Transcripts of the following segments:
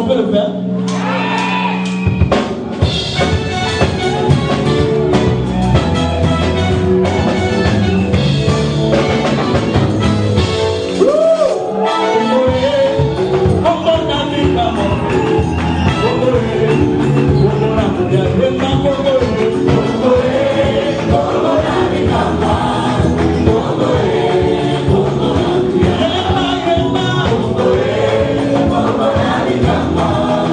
peut le faire? Come on.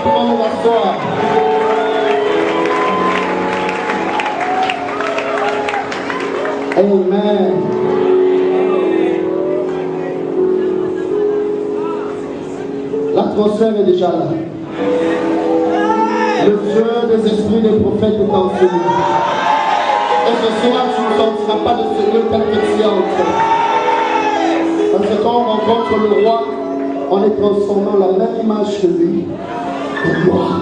pouvons nous rasseoir. Amen. L'atmosphère est déjà là. Le feu des esprits des prophètes est en celui. Et ce soir, tu ne sentiras pas de ce lieu pétillante. Parce que quand on rencontre le roi, on est transformé en la même image que lui. Gloire.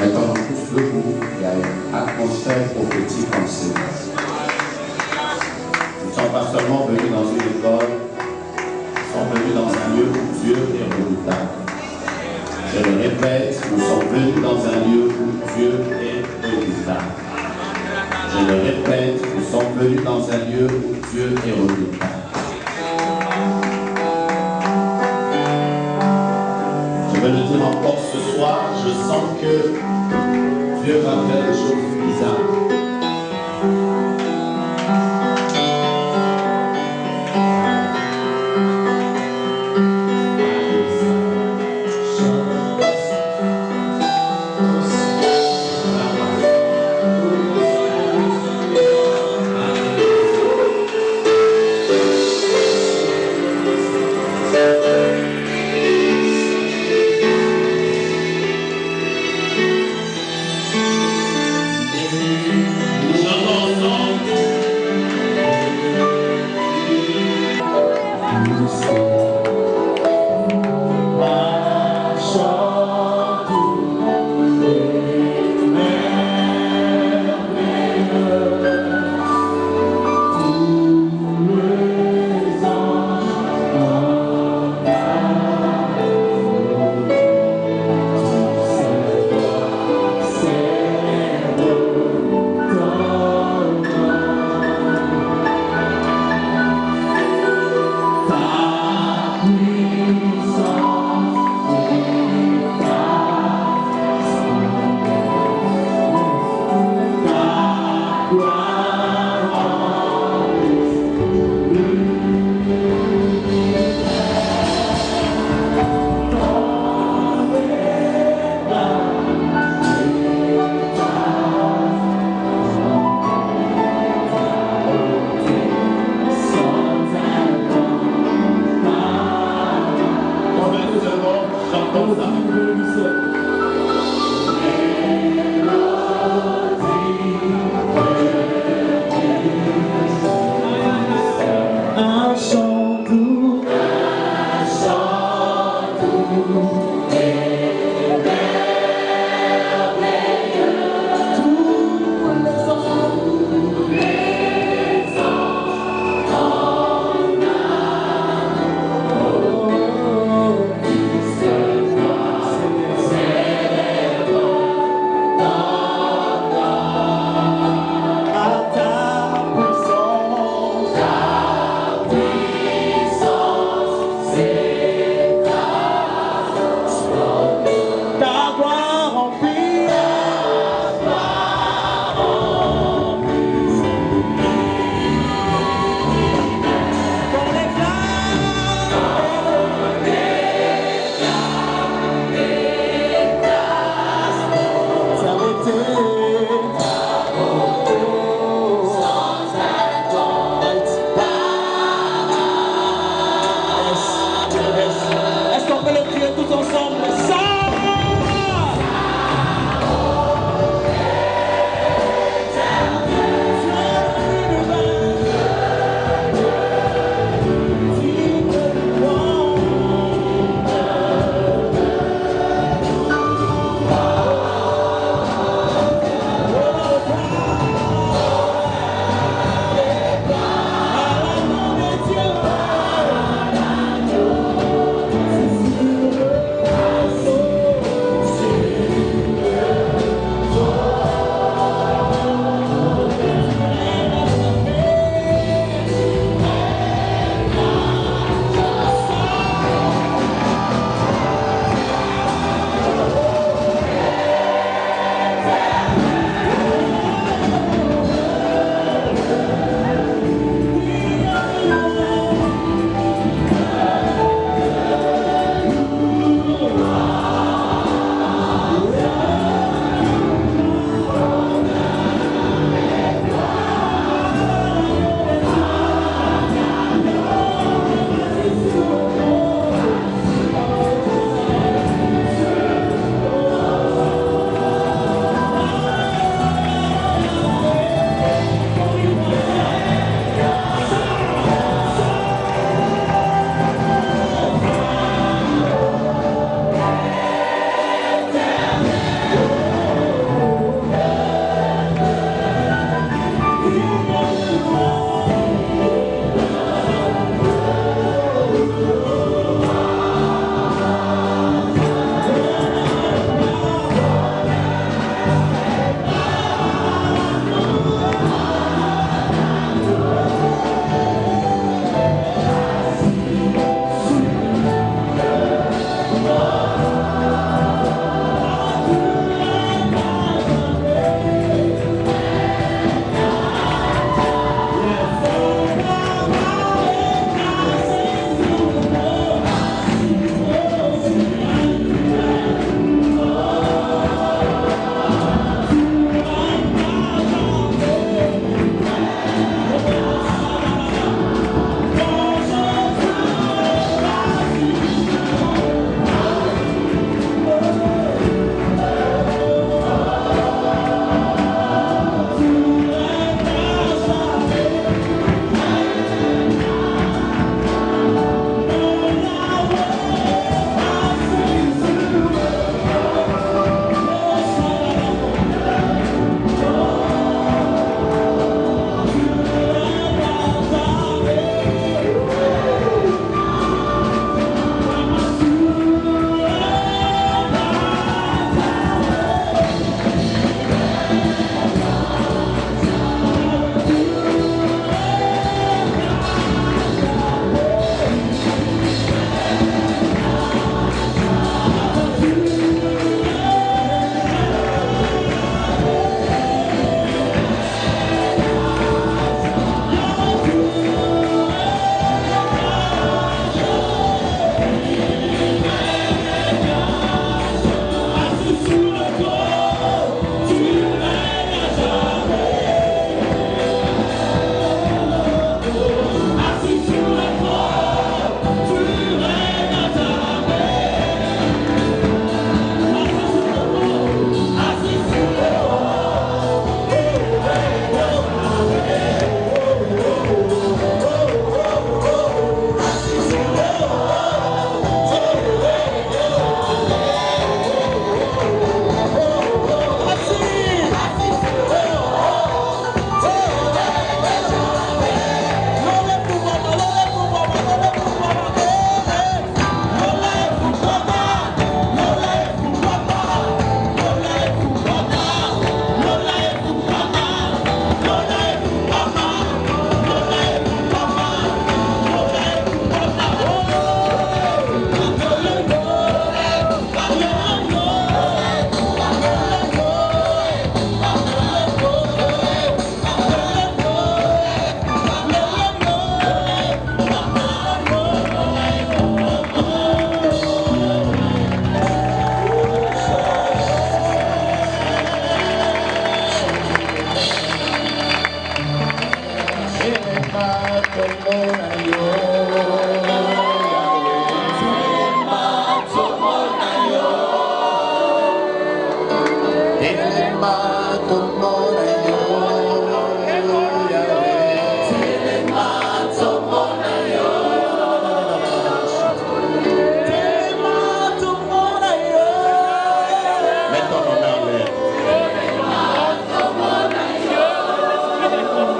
Mettons tous debout, il y a une atmosphère prophétique en silence. Nous ne sommes pas seulement venus dans une école, nous sommes venus dans un lieu où Dieu est redoutable. Je le répète, nous sommes venus dans un lieu où Dieu est redoutable. Je le répète, nous sommes venus dans un lieu où Dieu est redoutable. Je veux le dire encore ce soir, je sens que Dieu va faire des choses bizarres.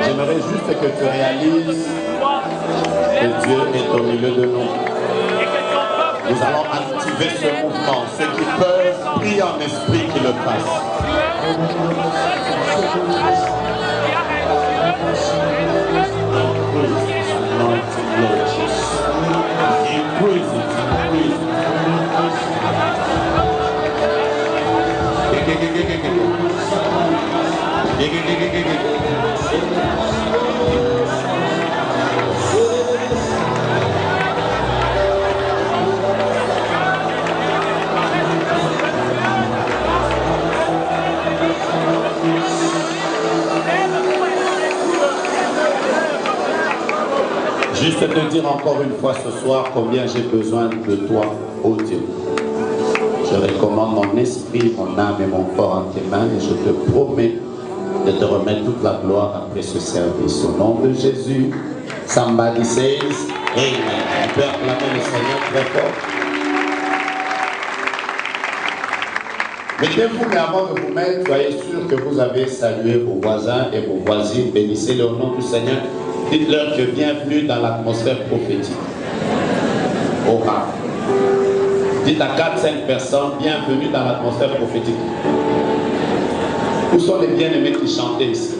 J'aimerais juste que tu réalises que Dieu est au milieu de nous. Nous allons activer ce mouvement. Ceux qui peuvent, prient en esprit qu'ils le fassent. Juste te dire encore une fois ce soir combien j'ai besoin de toi, ô Dieu. Je recommande mon esprit, mon âme et mon corps en tes mains et je te promets de te remettre toute la gloire après ce service. Au nom de Jésus, somebody says Amen. On peut acclamer le Seigneur très fort. Mettez-vous, mais avant de vous mettre, soyez sûr que vous avez salué vos voisins et vos voisines. Bénissez-les au nom du Seigneur. Dites-leur que bienvenue dans l'atmosphère prophétique. Oh, ah. Dites à 4-5 personnes, bienvenue dans l'atmosphère prophétique. Où sont les bien-aimés qui chantaient ici?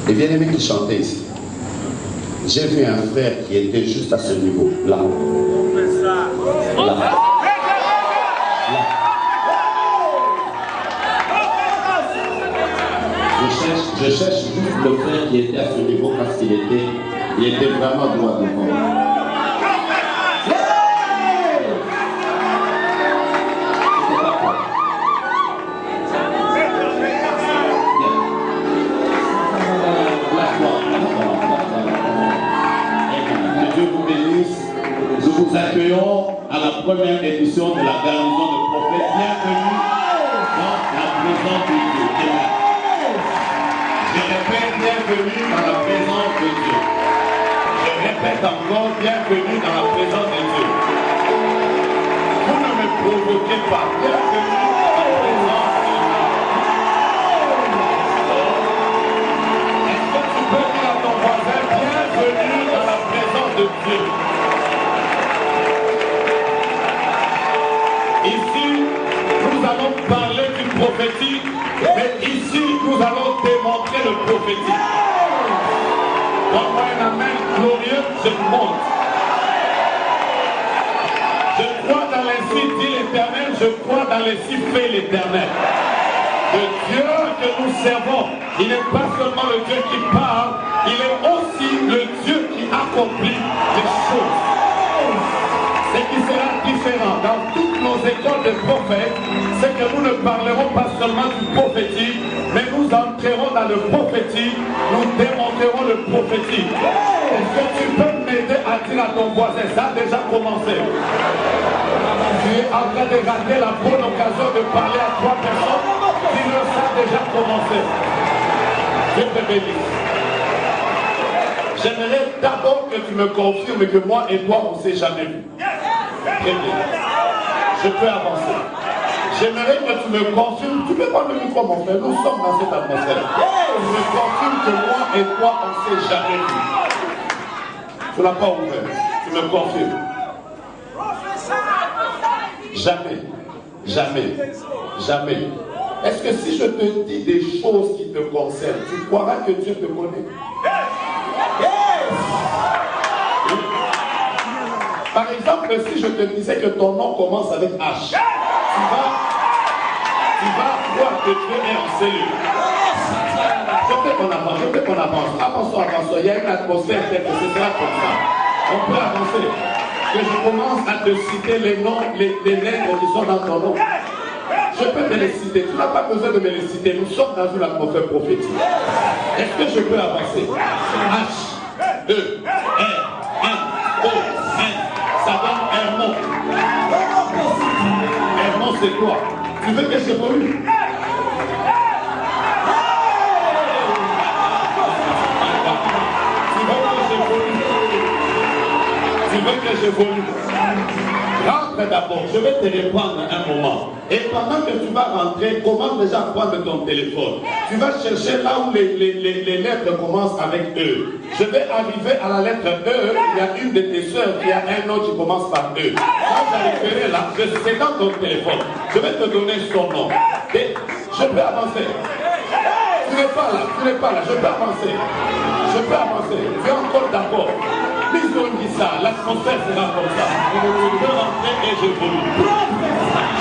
Les bien-aimés qui chantaient ici. J'ai vu un frère qui était juste à ce niveau, là. Là. Je cherche juste le frère qui était à ce niveau parce qu'il était vraiment droit devant. Que Dieu vous bénisse. Nous vous accueillons à la première édition de la garnison de prophètes. Bienvenue dans la présence de Dieu. Je répète, bienvenue dans la présence de Dieu. Je répète encore, bienvenue dans la présence de Dieu. Vous ne me provoquez pas, bienvenue dans la présence de Dieu. Est-ce que tu peux dire à ton voisin, bienvenue dans la présence de Dieu? Ici, nous allons parler du prophétique, mais ici, nous allons démontrer le prophétique. Donne-moi un amen glorieux, je monte. Je crois dans les six, dit l'Éternel, je crois dans les six faits l'Éternel. Le Dieu que nous servons, il n'est pas seulement le Dieu qui parle, il est aussi le Dieu qui accomplit des choses. Ce qui sera différent dans toutes nos écoles de prophètes, c'est que nous ne parlerons pas seulement du prophétique, mais nous entrerons dans le prophétique, nous démontrerons le prophétique. Est-ce que tu peux m'aider à dire à ton voisin, ça a déjà commencé? Tu es en train de rater la bonne occasion de parler à 3 personnes, dis-le, ça a déjà commencé. Je te bénisse. J'aimerais d'abord que tu me confirmes que moi et toi, on ne s'est jamais vu. Très bien. Je peux avancer. J'aimerais que tu me confirmes. Tu peux prendre le micro, mon frère. Nous sommes dans cette atmosphère. Tu me confirmes que moi et toi, on ne s'est jamais vu. Tu n'as pas ouvert. Tu me confirmes. Jamais. Jamais. Jamais. Est-ce que si je te dis des choses qui te concernent, tu croiras que Dieu te connaît? Par exemple, si je te disais que ton nom commence avec H, tu vas voir que Dieu est en cellule. Je fais qu'on avance, Avançons. Il y a une atmosphère que ce sera comme ça. On peut avancer. Que je commence à te citer les noms, les lettres qui sont dans ton nom. Je peux te les citer. Tu n'as pas besoin de me les citer. Nous sommes dans une atmosphère prophétique. Est-ce que je peux avancer? H, E, R, M, O, N. Ça donne Hermon. Hermon, c'est quoi? Tu veux que j'évolue? Tu veux que j'évolue? Rentre d'abord, je vais te répondre un moment. Et pendant que tu vas rentrer, commence déjà à prendre ton téléphone. Tu vas chercher là où les lettres commencent avec E. Je vais arriver à la lettre E, il y a une de tes soeurs, il y a un autre qui commence par E. Quand j'arriverai là, c'est dans ton téléphone. Je vais te donner son nom. Et je peux avancer. Tu n'es pas là, je peux avancer. Je peux avancer. Tu es encore d'accord. Puisqu'on dit ça, l'atmosphère sera comme ça. Je peux rentrer et j'évolue.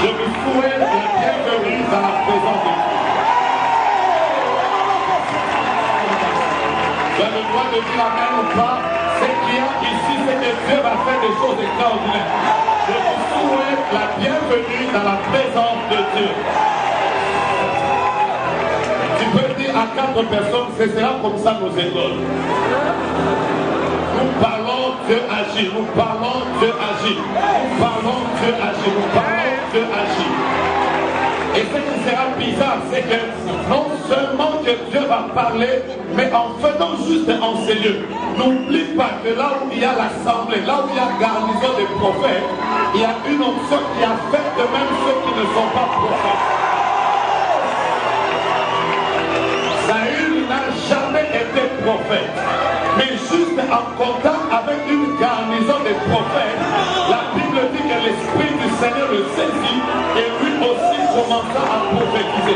Je vous souhaite la bienvenue dans la présence de Dieu. Tu as le droit de dire amen ou pas. Ce qu'il y a ici, c'est que Dieu va faire des choses extraordinaires. Je vous souhaite la bienvenue dans la présence de Dieu. Tu peux dire à 4 personnes, ce sera comme ça nos écoles. Nous parlons, Dieu agit. Nous parlons, Dieu agit. Nous parlons, Dieu agit. Nous parlons, Dieu agit. Et ce qui sera bizarre, c'est que non seulement que Dieu va parler, mais en faisant juste en ces lieux. N'oublie pas que là où il y a l'assemblée, là où il y a garnison des prophètes, il y a une option qui a fait de même ceux qui ne sont pas prophètes. Saül n'a jamais été prophète. Mais juste en contact avec une garnison des prophètes, la Bible dit que l'Esprit du Seigneur le saisit et lui aussi commença à prophétiser.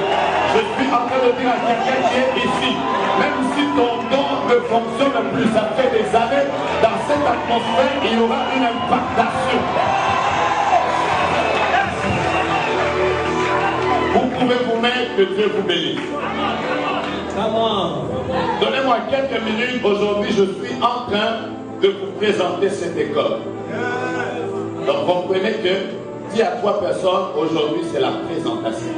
Je suis en train de dire à quelqu'un qui est ici, même si ton don ne fonctionne plus, ça fait des années, dans cette atmosphère, il y aura une impactation. Vous pouvez vous mettre, que Dieu vous bénisse. Donnez-moi quelques minutes. Aujourd'hui, je suis en train de vous présenter cette école. Donc, comprenez que, dis à 3 personnes, aujourd'hui, c'est la présentation.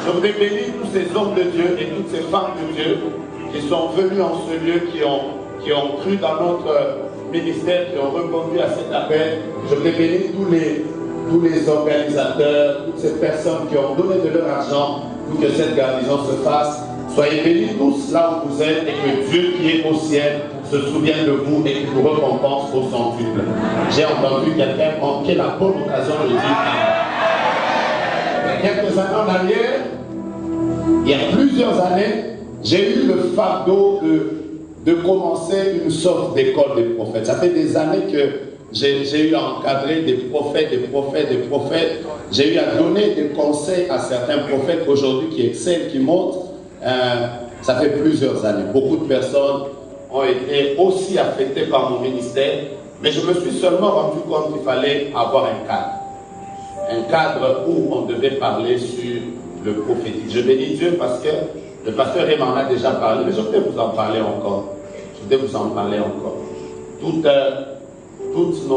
Je voudrais bénir tous ces hommes de Dieu et toutes ces femmes de Dieu qui sont venus en ce lieu, qui ont cru dans notre ministère, qui ont répondu à cet appel. Je voudrais bénir tous les organisateurs, toutes ces personnes qui ont donné de leur argent pour que cette garnison se fasse. Soyez bénis tous là où vous êtes et que Dieu qui est au ciel se souvienne de vous et qu'il vous récompense au centuple. J'ai entendu quelqu'un manquer la bonne occasion de dire il y a quelques années en arrière, il y a plusieurs années, j'ai eu le fardeau de commencer une sorte d'école des prophètes. Ça fait des années que j'ai eu à encadrer des prophètes. J'ai eu à donner des conseils à certains prophètes aujourd'hui qui excellent, qui montent. Ça fait plusieurs années. Beaucoup de personnes ont été aussi affectées par mon ministère, mais je me suis seulement rendu compte qu'il fallait avoir un cadre. Un cadre où on devait parler sur le prophétique. Je bénis Dieu parce que le pasteur Raymond en a déjà parlé, mais je vais vous en parler encore. Toutes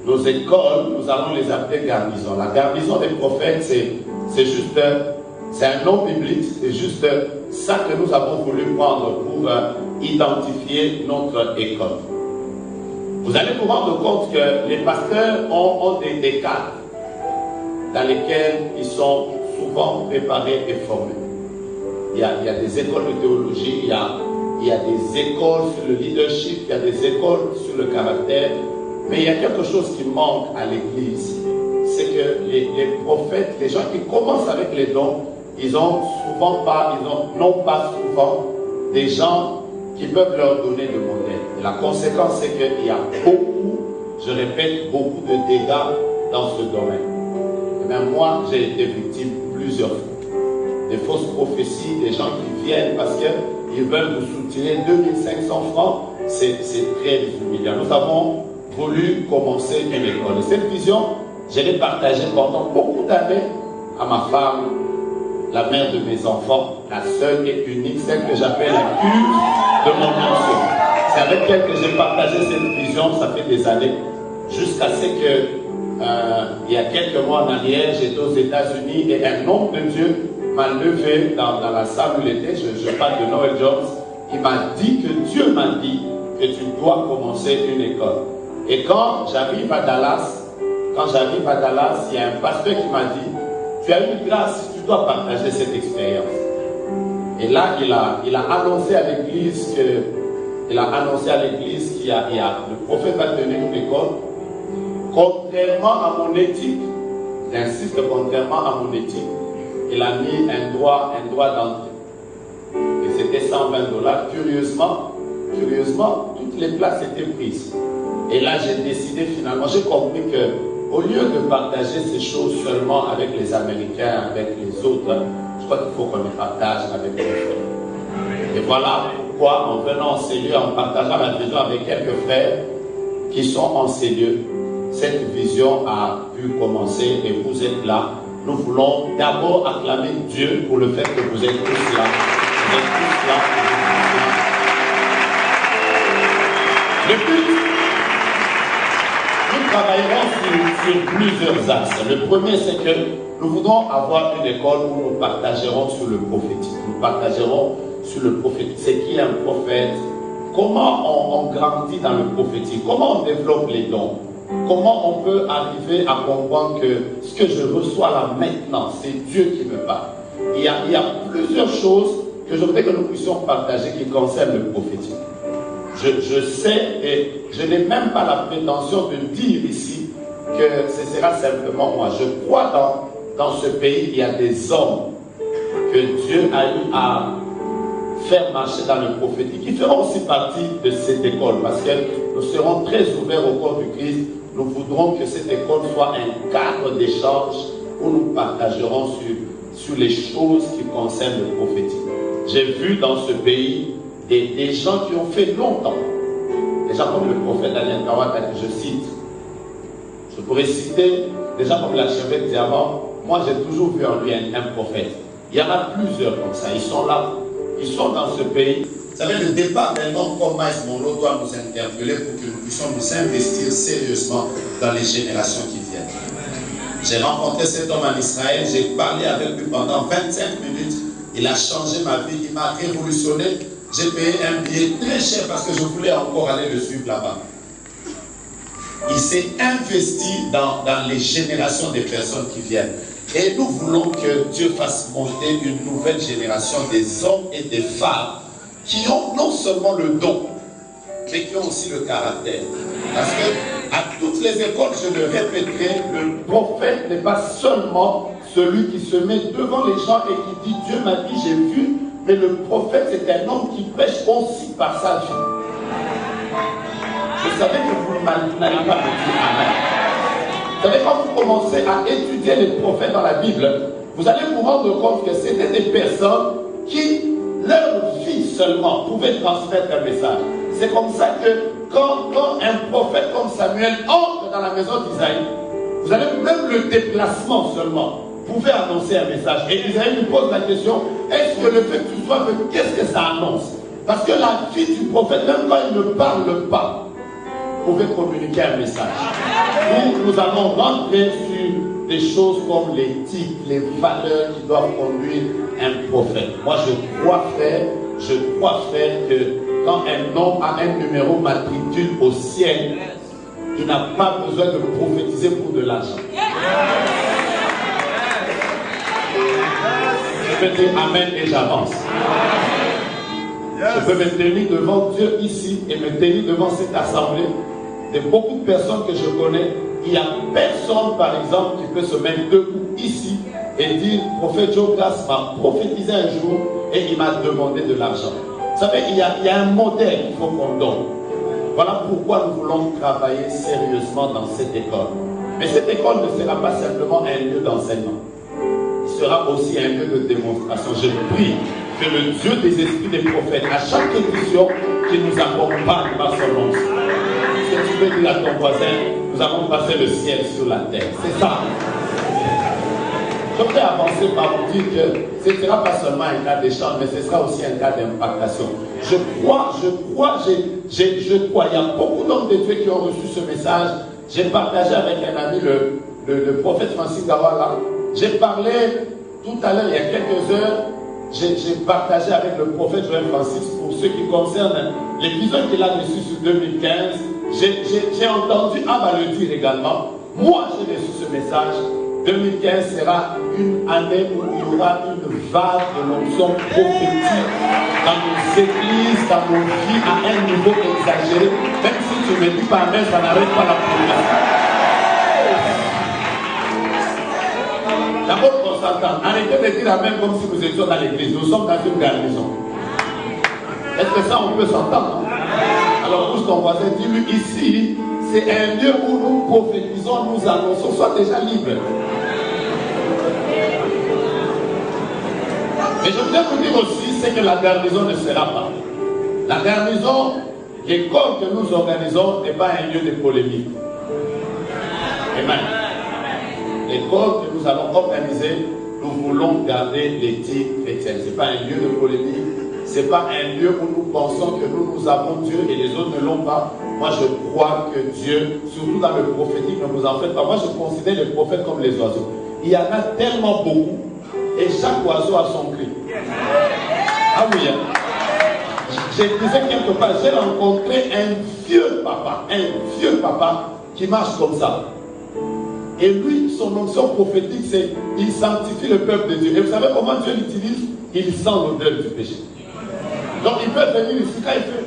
nos écoles, nous allons les appeler garnison. La garnison des prophètes, c'est un nom biblique, c'est juste ça que nous avons voulu prendre pour identifier notre école. Vous allez vous rendre compte que les pasteurs ont des cadres dans lesquels ils sont souvent préparés et formés. Il y a des écoles de théologie, il y a des écoles sur le leadership, il y a des écoles sur le caractère, mais il y a quelque chose qui manque à l'Église. C'est que les prophètes, les gens qui commencent avec les dons, ils n'ont pas souvent des gens qui peuvent leur donner le modèle. Et la conséquence, c'est qu'il y a beaucoup de dégâts dans ce domaine. Et même moi, j'ai été victime plusieurs fois. Des fausses prophéties, des gens qui viennent parce qu'ils veulent vous soutirer 2500 francs, c'est très humiliant. Nous avons voulu commencer une école. Et cette vision, je l'ai partagée pendant beaucoup d'années à ma femme, la mère de mes enfants, la seule et unique, celle que j'appelle la cure de mon enfant. C'est avec elle que j'ai partagé cette vision, ça fait des années, jusqu'à ce que il y a quelques mois en arrière, j'étais aux États-Unis et un homme de Dieu m'a levé dans la salle où il était. Je parle de Noel Jones. Il m'a dit que Dieu m'a dit que tu dois commencer une école. Et quand j'arrive à Dallas, il y a un pasteur qui m'a dit, tu as une grâce, tu dois partager cette expérience. Et là, il a annoncé à l'église qu'il y a le prophète va tenir une école. Contrairement à mon éthique, j'insiste, contrairement à mon éthique, il a mis un droit d'entrée. Et c'était $120. Curieusement, toutes les places étaient prises. Et là, j'ai décidé finalement, j'ai compris que au lieu de partager ces choses seulement avec les Américains, avec les autres, je crois qu'il faut qu'on les partage avec les frères. Et voilà pourquoi, en venant en ces lieux, en partageant la vision avec quelques frères qui sont en ces lieux, cette vision a pu commencer et vous êtes là. Nous voulons d'abord acclamer Dieu pour le fait que vous êtes tous là. Vous êtes tous là. Le but, nous travaillerons sur plusieurs axes. Le premier, c'est que nous voudrons avoir une école où nous partagerons sur le prophétique. Nous partagerons sur le prophétique. C'est qui est un prophète? Comment on grandit dans le prophétique? Comment on développe les dons? Comment on peut arriver à comprendre que ce que je reçois là maintenant, c'est Dieu qui me parle? Il y a plusieurs choses que je voudrais que nous puissions partager qui concernent le prophétique. Je sais et je n'ai même pas la prétention de dire ici que ce sera simplement moi. Je crois dans ce pays, il y a des hommes que Dieu a eu à faire marcher dans le prophétique, qui feront aussi partie de cette école, parce que nous serons très ouverts au corps du Christ. Nous voudrons que cette école soit un cadre d'échange où nous partagerons sur les choses qui concernent le prophétique. J'ai vu dans ce pays des gens qui ont fait longtemps, des gens comme le prophète Daniel Kawata que je cite. Je pourrais citer des gens comme l'archevêque Diamant. Moi, j'ai toujours vu en lui un prophète. Il y en a plusieurs comme ça. Ils sont là. Ils sont dans ce pays. Vous savez, le départ d'un homme comme Miles Monroe doit nous interpeller pour que nous puissions nous investir sérieusement dans les générations qui viennent. J'ai rencontré cet homme en Israël. J'ai parlé avec lui pendant 25 minutes. Il a changé ma vie. Il m'a révolutionné. J'ai payé un billet très cher parce que je voulais encore aller le suivre là-bas. Il s'est investi dans les générations des personnes qui viennent. Et nous voulons que Dieu fasse monter une nouvelle génération des hommes et des femmes qui ont non seulement le don, mais qui ont aussi le caractère. Parce que à toutes les écoles, je le répéterai, le prophète n'est pas seulement celui qui se met devant les gens et qui dit « Dieu m'a dit, j'ai vu », mais le prophète, c'est un homme qui prêche aussi par sa vie. Je savais que vous n'allez pas me dire Amen. Vous savez, quand vous commencez à étudier les prophètes dans la Bible, vous allez vous rendre compte que c'était des personnes qui, leur vie seulement, pouvaient transmettre un message. C'est comme ça que quand un prophète comme Samuel entre dans la maison d'Isaïe, vous allez même le déplacement seulement pouvait annoncer un message. Et Isaïe nous pose la question, est-ce que le fait que tu sois venu, qu'est-ce que ça annonce? Parce que la vie du prophète, même quand il ne parle pas, pouvait communiquer un message. Nous allons rentrer sur des choses comme l'éthique, les valeurs qui doivent conduire un prophète. Moi, je crois faire que quand un homme a un numéro matricule au ciel, il n'a pas besoin de prophétiser pour de l'argent. Je peux dire Amen et j'avance. Je peux me tenir devant Dieu ici et me tenir devant cette assemblée de beaucoup de personnes que je connais. Il n'y a personne, par exemple, qui peut se mettre debout ici et dire prophète Joe Glass m'a prophétisé un jour et il m'a demandé de l'argent. Vous savez, il y a un modèle qu'il faut qu'on donne. Voilà pourquoi nous voulons travailler sérieusement dans cette école. Mais cette école ne sera pas simplement un lieu d'enseignement. Il sera aussi un lieu de démonstration. Je prie que le Dieu des esprits des prophètes, à chaque édition, qui nous accompagne par son nom. Ce que tu peux dire à ton voisin, nous avons passé le ciel sur la terre. C'est ça. Je voudrais avancer par vous dire que ce ne sera pas seulement un cas d'échange, mais ce sera aussi un cas d'impactation. Je crois, il y a beaucoup d'hommes de Dieu qui ont reçu ce message. j'ai partagé avec un ami, le prophète Francis Gawala. J'ai parlé tout à l'heure, il y a quelques heures, j'ai partagé avec le prophète Joël Francis pour ce qui concerne l'épisode qu'il a reçu sur 2015. J'ai entendu Abba le dire également. Moi, j'ai reçu ce message. 2015 sera une année où il y aura une vague de l'onction prophétique dans nos églises, dans nos vies, à un niveau exagéré. Même si tu ne me dis pas amen, ça n'arrête pas la prière. D'abord, qu'on s'entende. Arrêtez de dire amen comme si nous étions dans l'église. Nous sommes dans une garnison. Est-ce que ça, on peut s'entendre? Alors, pousse ton voisin, dis-lui ici, c'est un lieu où nous prophétisons, nous annonçons, sois déjà libre. Mais je voudrais vous dire aussi, c'est que la garnison ne sera pas. La garnison, l'école que nous organisons n'est pas un lieu de polémique. Amen. L'école que nous allons organiser, nous voulons garder l'éthique chrétienne. Ce n'est pas un lieu de polémique. Ce n'est pas un lieu où nous pensons que nous avons Dieu et les autres ne l'ont pas. Moi, je crois que Dieu, surtout dans le prophétique, ne vous en faites pas. Moi, je considère les prophètes comme les oiseaux. Il y en a tellement beaucoup et chaque oiseau a son cri. Ah oui, hein? Je disais quelque part, j'ai rencontré un vieux papa qui marche comme ça. Et lui, son onction prophétique, c'est il sanctifie le peuple de Dieu. Et vous savez comment Dieu l'utilise? Il sent l'odeur du péché. Donc il peut venir ici, quand il fait,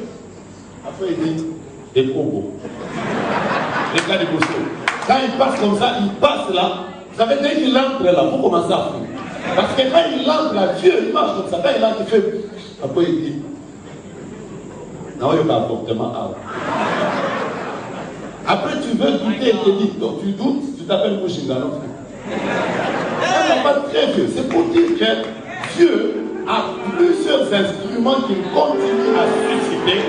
après il dit, des cobos, des cas de bouchons. Quand il passe comme ça, il passe là, ça veut dire qu'il entre là, vous commencez à fuir. Parce que quand il entre là, Dieu, il marche comme ça, quand il entre, il fait, après il dit, non, il n'y a pas comportement. Après tu veux douter, il te dit, donc tu doutes, tu t'appelles Mouchingano. Ça n'est pas très vieux, c'est pour dire que Dieu a plusieurs instruments qu'il continue à susciter.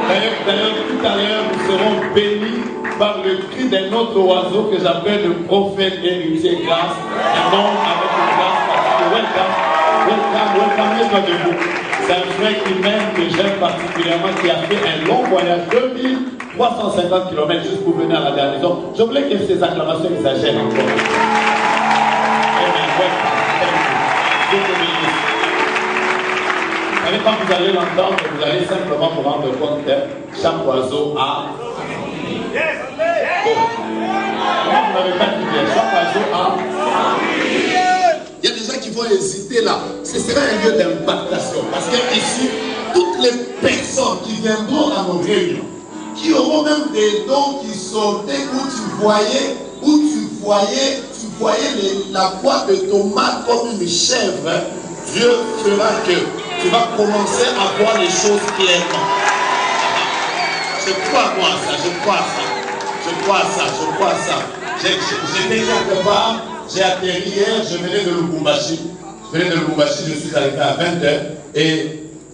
D'ailleurs, tout à l'heure, nous serons bénis par le cri d'un autre oiseau que j'appelle le prophète héritier grâce. Un homme avec une grâce parce que welcome, debout. C'est un frère qui m'aime, que j'aime particulièrement, qui a fait un long voyage, 2350 km juste pour venir à la garnison. Je voulais que ces acclamations exagèrent encore. Amen. Dieu te bénisse. Quand vous allez l'entendre, vous allez simplement vous rendre compte que chaque oiseau a. Vous n'avez pas dit bien, chaque oiseau a. Il y a des gens qui vont hésiter là. Ce sera un lieu d'impactation. Parce qu'ici, toutes les personnes qui viendront à nos réunions, qui auront même des dons qui sautaient où tu voyais la voix de Thomas comme une chèvre, Dieu fera que tu vas commencer à voir les choses clairement. Je crois moi ça, je crois ça. J'étais quelque part, j'ai atterri hier, je venais de Lubumbashi. Je suis arrivé à 20h. Et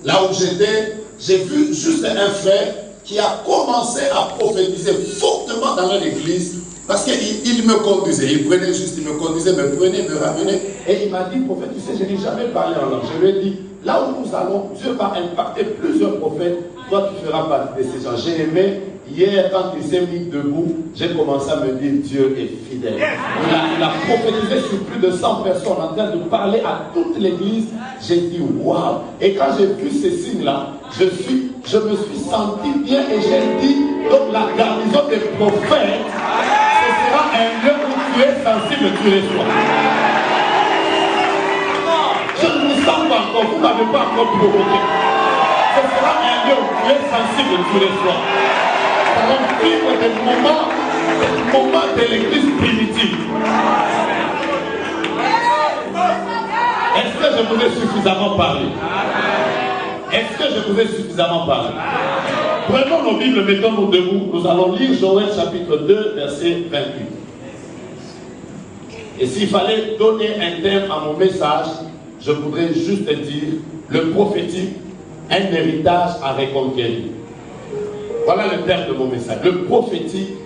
là où j'étais, j'ai vu juste un frère qui a commencé à prophétiser fortement dans leur église. Parce qu'il me conduisait, il me conduisait, me prenait, me ramenait. Et il m'a dit, prophète, tu sais, je n'ai jamais parlé en langue. Je lui ai dit, là où nous allons, Dieu va impacter plusieurs prophètes. Toi, tu feras partie de ces gens. J'ai aimé, hier, quand il s'est mis debout, j'ai commencé à me dire, Dieu est fidèle. Il a prophétisé sur plus de 100 personnes en train de parler à toute l'église. J'ai dit, waouh. Et quand j'ai vu ces signes-là, je me suis senti bien et j'ai dit, donc la garnison des prophètes, ce sera un lieu où tu es sensible, tu reçois. Je ne me sens pas encore, vous n'avez pas encore provoqué. Ce sera un lieu où tu es sensible, tu reçois. Nous allons vivre des moments de l'église primitive. Est-ce que je vous ai suffisamment parlé? Prenons nos Bibles, mettons-nous debout. Nous allons lire Joël chapitre 2, verset 28. Et s'il fallait donner un thème à mon message, je voudrais juste dire le prophétique, un héritage à reconquérir. Voilà le thème de mon message. Le prophétique,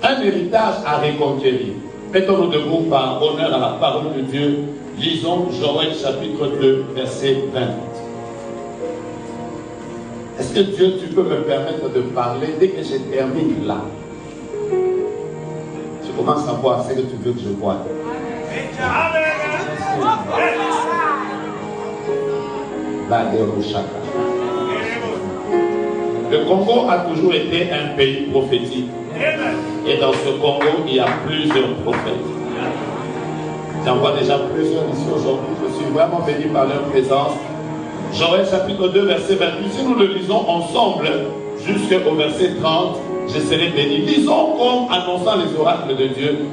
un héritage à reconquérir. Mettons-nous debout par honneur à la parole de Dieu. Lisons Joël chapitre 2, verset 28. Est-ce que Dieu, tu peux me permettre de parler dès que je termine là? commence à voir ce que tu veux que je voie. Le Congo a toujours été un pays prophétique. Et dans ce Congo, il y a plusieurs prophètes. J'en vois déjà plusieurs ici aujourd'hui. Je suis vraiment béni par leur présence. Joël chapitre 2, verset 28. Si nous le lisons ensemble jusqu'au verset 30, je serai béni. Lisons comme annonçant les oracles de Dieu.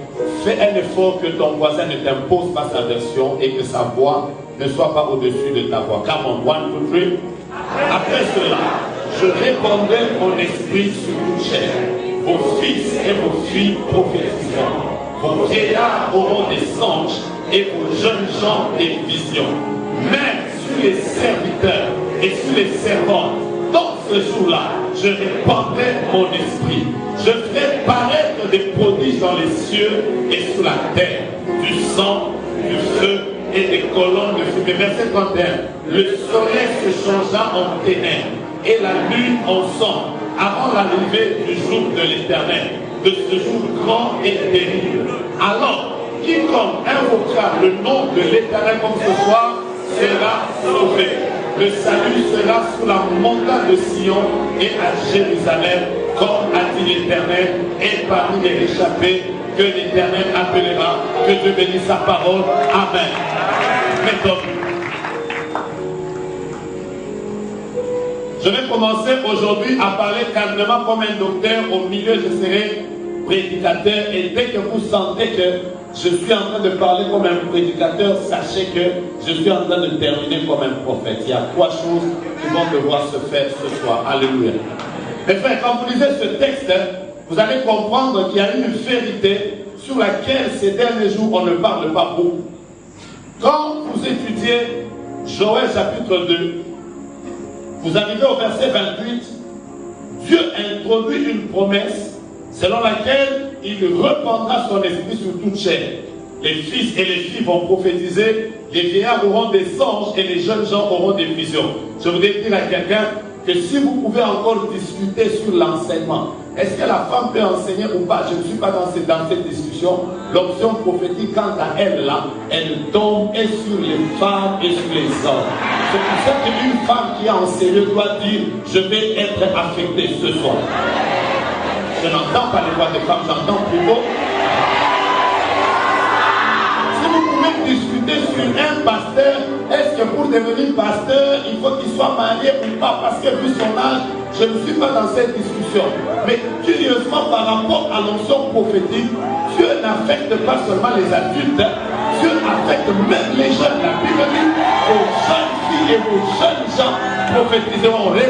Fais un effort que ton voisin ne t'impose pas sa version et que sa voix ne soit pas au-dessus de ta voix. Come on, 1, 2, 3. Après cela, je répandrai mon esprit sur toute chair. Vos fils et vos filles prophétiseront. Vos vieillards auront des songes et vos jeunes gens des visions. Même sur les serviteurs et sur les servantes, dans ce jour-là, je répandrai mon esprit. Je ferai paraître des prodiges dans les cieux et sous la terre, du sang, du feu et des colonnes de fumée. Verset 31. Le soleil se changea en ténèbres et la lune en sang avant l'arrivée du jour de l'Éternel, de ce jour grand et terrible. Alors, quiconque invoquera le nom de l'Éternel comme ce soir sera sauvé. Le salut sera sous la montagne de Sion et à Jérusalem, comme a dit l'Éternel, et parmi les échappés que l'Éternel appellera. Que Dieu bénisse sa parole. Amen. Mettons-nous. Je vais commencer aujourd'hui à parler calmement comme un docteur. Au milieu, je serai prédicateur. Et dès que vous sentez que je suis en train de parler comme un prédicateur, sachez que je suis en train de terminer comme un prophète. Il y a 3 choses qui vont devoir se faire ce soir. Alléluia. Mes frères, quand vous lisez ce texte, vous allez comprendre qu'il y a une vérité sur laquelle ces derniers jours on ne parle pas beaucoup. Quand vous étudiez Joël chapitre 2, vous arrivez au verset 28, Dieu introduit une promesse selon laquelle il répandra son esprit sur toute chair. Les fils et les filles vont prophétiser, les vieillards auront des songes et les jeunes gens auront des visions. Je voudrais dire à quelqu'un que si vous pouvez encore discuter sur l'enseignement, est-ce que la femme peut enseigner ou pas? Je ne suis pas dans cette discussion. L'option prophétique, quant à elle là, elle tombe et sur les femmes et sur les hommes. C'est pour ça qu'une femme qui a enseigné doit dire, je vais être affectée ce soir. Je n'entends pas les voix des femmes, j'entends plutôt. Si vous pouvez discuter sur un pasteur, est-ce que pour devenir pasteur, il faut qu'il soit marié ou pas? Parce que vu son âge, je ne suis pas dans cette discussion. Mais curieusement, par rapport à l'onction prophétique, Dieu n'affecte pas seulement les adultes, Dieu affecte même les jeunes. La Bible dit, vos jeunes filles et vos jeunes gens prophétiseront. Je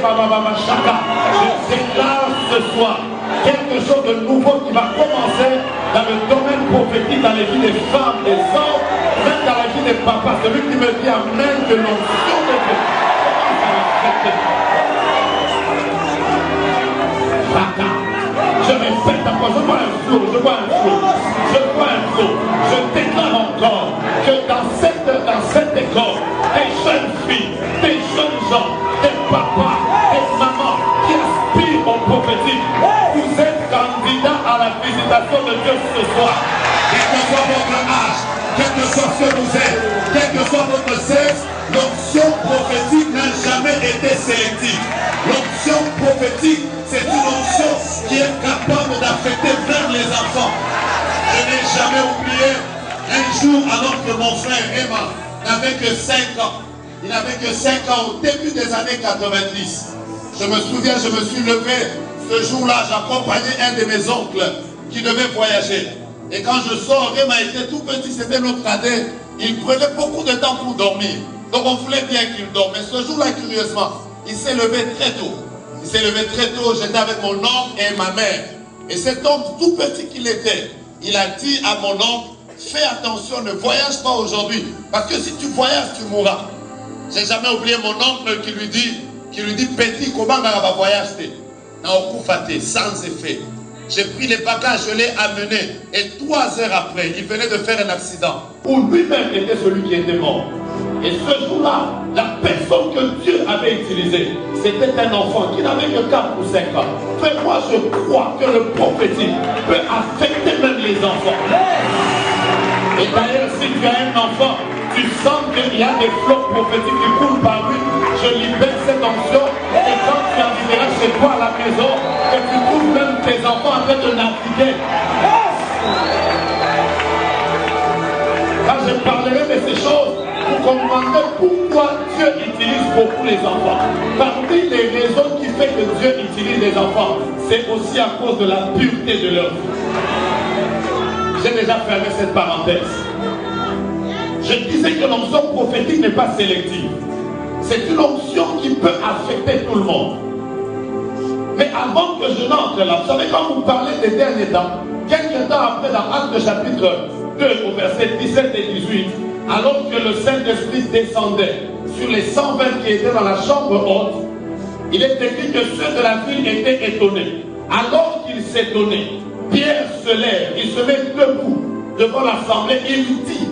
déclare ce soir quelque chose de nouveau qui va commencer dans le domaine prophétique, dans les vies des femmes, des hommes, même dans la vie des papas. Celui qui me dit amen, que l'onction de Dieu commence à affecter. Je répète encore, je vois un flot, je vois un flot. Je déclare encore que dans cette école, des jeunes filles, des jeunes gens, des papas, des mamans qui aspirent au prophétique, vous êtes candidats à la visitation de Dieu ce soir. Quel que soit votre âge, quel que soit ce que vous êtes, quel que soit votre sexe, l'onction prophétique n'a jamais été sélective. L'onction prophétique, c'est une onction qui est capable d'affecter même les enfants. Je n'ai jamais oublié un jour, alors que mon frère Emma n'avait que 5 ans. Il n'avait que 5 ans au début des années 90. Je me souviens, je me suis levé ce jour-là, j'accompagnais un de mes oncles qui devait voyager. Et quand je sors, Emma était tout petit, c'était notre cadet. Il prenait beaucoup de temps pour dormir. Donc on voulait bien qu'il dorme. Mais ce jour-là, curieusement, il s'est levé très tôt. Il s'est levé très tôt, j'étais avec mon oncle et ma mère. Et cet oncle, tout petit qu'il était, il a dit à mon oncle, fais attention, ne voyage pas aujourd'hui. Parce que si tu voyages, tu mourras. J'ai jamais oublié mon oncle qui lui dit, petit, comment on va voyager? Sans effet. J'ai pris les bagages, je l'ai amené. Et 3 heures après, il venait de faire un accident. Où lui-même était celui qui était mort. Et ce jour-là, La personne que Dieu avait utilisée, c'était un enfant qui n'avait que 4 ou 5 ans. Mais moi, je crois que le prophétique peut affecter même les enfants. Et d'ailleurs, si tu as un enfant, tu sens qu'il y a des flots prophétiques qui coulent par lui, je libère cette onction. Et quand tu arriveras chez toi à la maison, que tu trouves même tes enfants en train de naviguer. Quand je parlerai de ces choses, vous comprendrez pourquoi Dieu utilise beaucoup les enfants. Parmi les raisons qui font que Dieu utilise les enfants, c'est aussi à cause de la pureté de leur vie. J'ai déjà fermé cette parenthèse. Je disais que l'onction prophétique n'est pas sélective. C'est une onction qui peut affecter tout le monde. Mais avant que je n'entre là, vous savez, quand vous parlez des derniers temps, quelques temps après dans Actes chapitre 2 au verset 17 et 18, alors que le Saint-Esprit descendait sur les 120 qui étaient dans la chambre haute, il est écrit que ceux de la ville étaient étonnés. Alors qu'ils s'étonnaient, Pierre se lève, il se met debout devant l'assemblée et il dit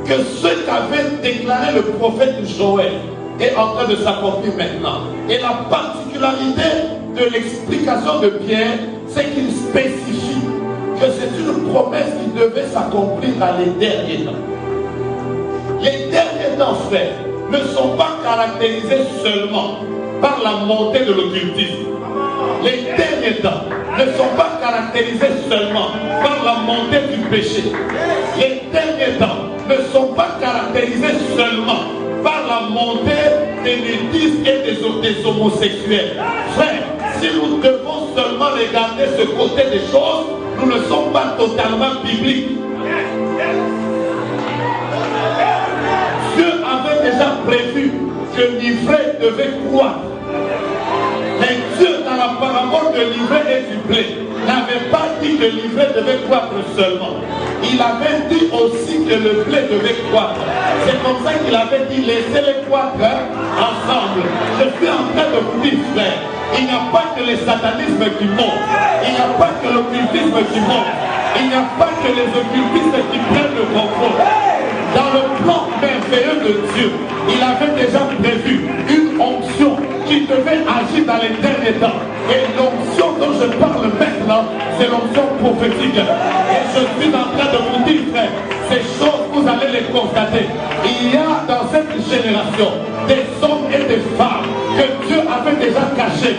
que ce qu'avait déclaré le prophète Joël est en train de s'accomplir maintenant. Et la particularité de l'explication de Pierre, c'est qu'il spécifie que c'est une promesse qui devait s'accomplir dans les derniers temps. Les derniers temps, frères, ne sont pas caractérisés seulement par la montée de l'occultisme. Les derniers temps ne sont pas caractérisés seulement par la montée du péché. Les derniers temps ne sont pas caractérisés seulement par la montée des nudistes et des homosexuels. Frère, si nous devons seulement regarder ce côté des choses, nous ne sommes pas totalement bibliques. Dieu avait déjà prévu que l'ivraie devait croître. Mais Dieu, dans la parabole de l'ivraie et du blé, n'avait pas dit que l'ivraie devait croître seulement. Il avait dit aussi que le blé devait croître. C'est comme ça qu'il avait dit, laissez-les croître ensemble. Je suis en train de vous dire, frère, il n'y a pas que le satanisme qui monte. Il n'y a pas que l'occultisme qui monte. Il n'y a pas que les occultistes qui prennent le contrôle. Dans le plan merveilleux de Dieu, il avait déjà prévu une onction qui devait agir dans les derniers temps. Et l'onction dont je parle maintenant, c'est l'onction prophétique. Et je suis en train de vous dire, frère, ces choses, vous allez les constater. Il y a dans cette génération des hommes et des femmes que Dieu avait déjà cachés.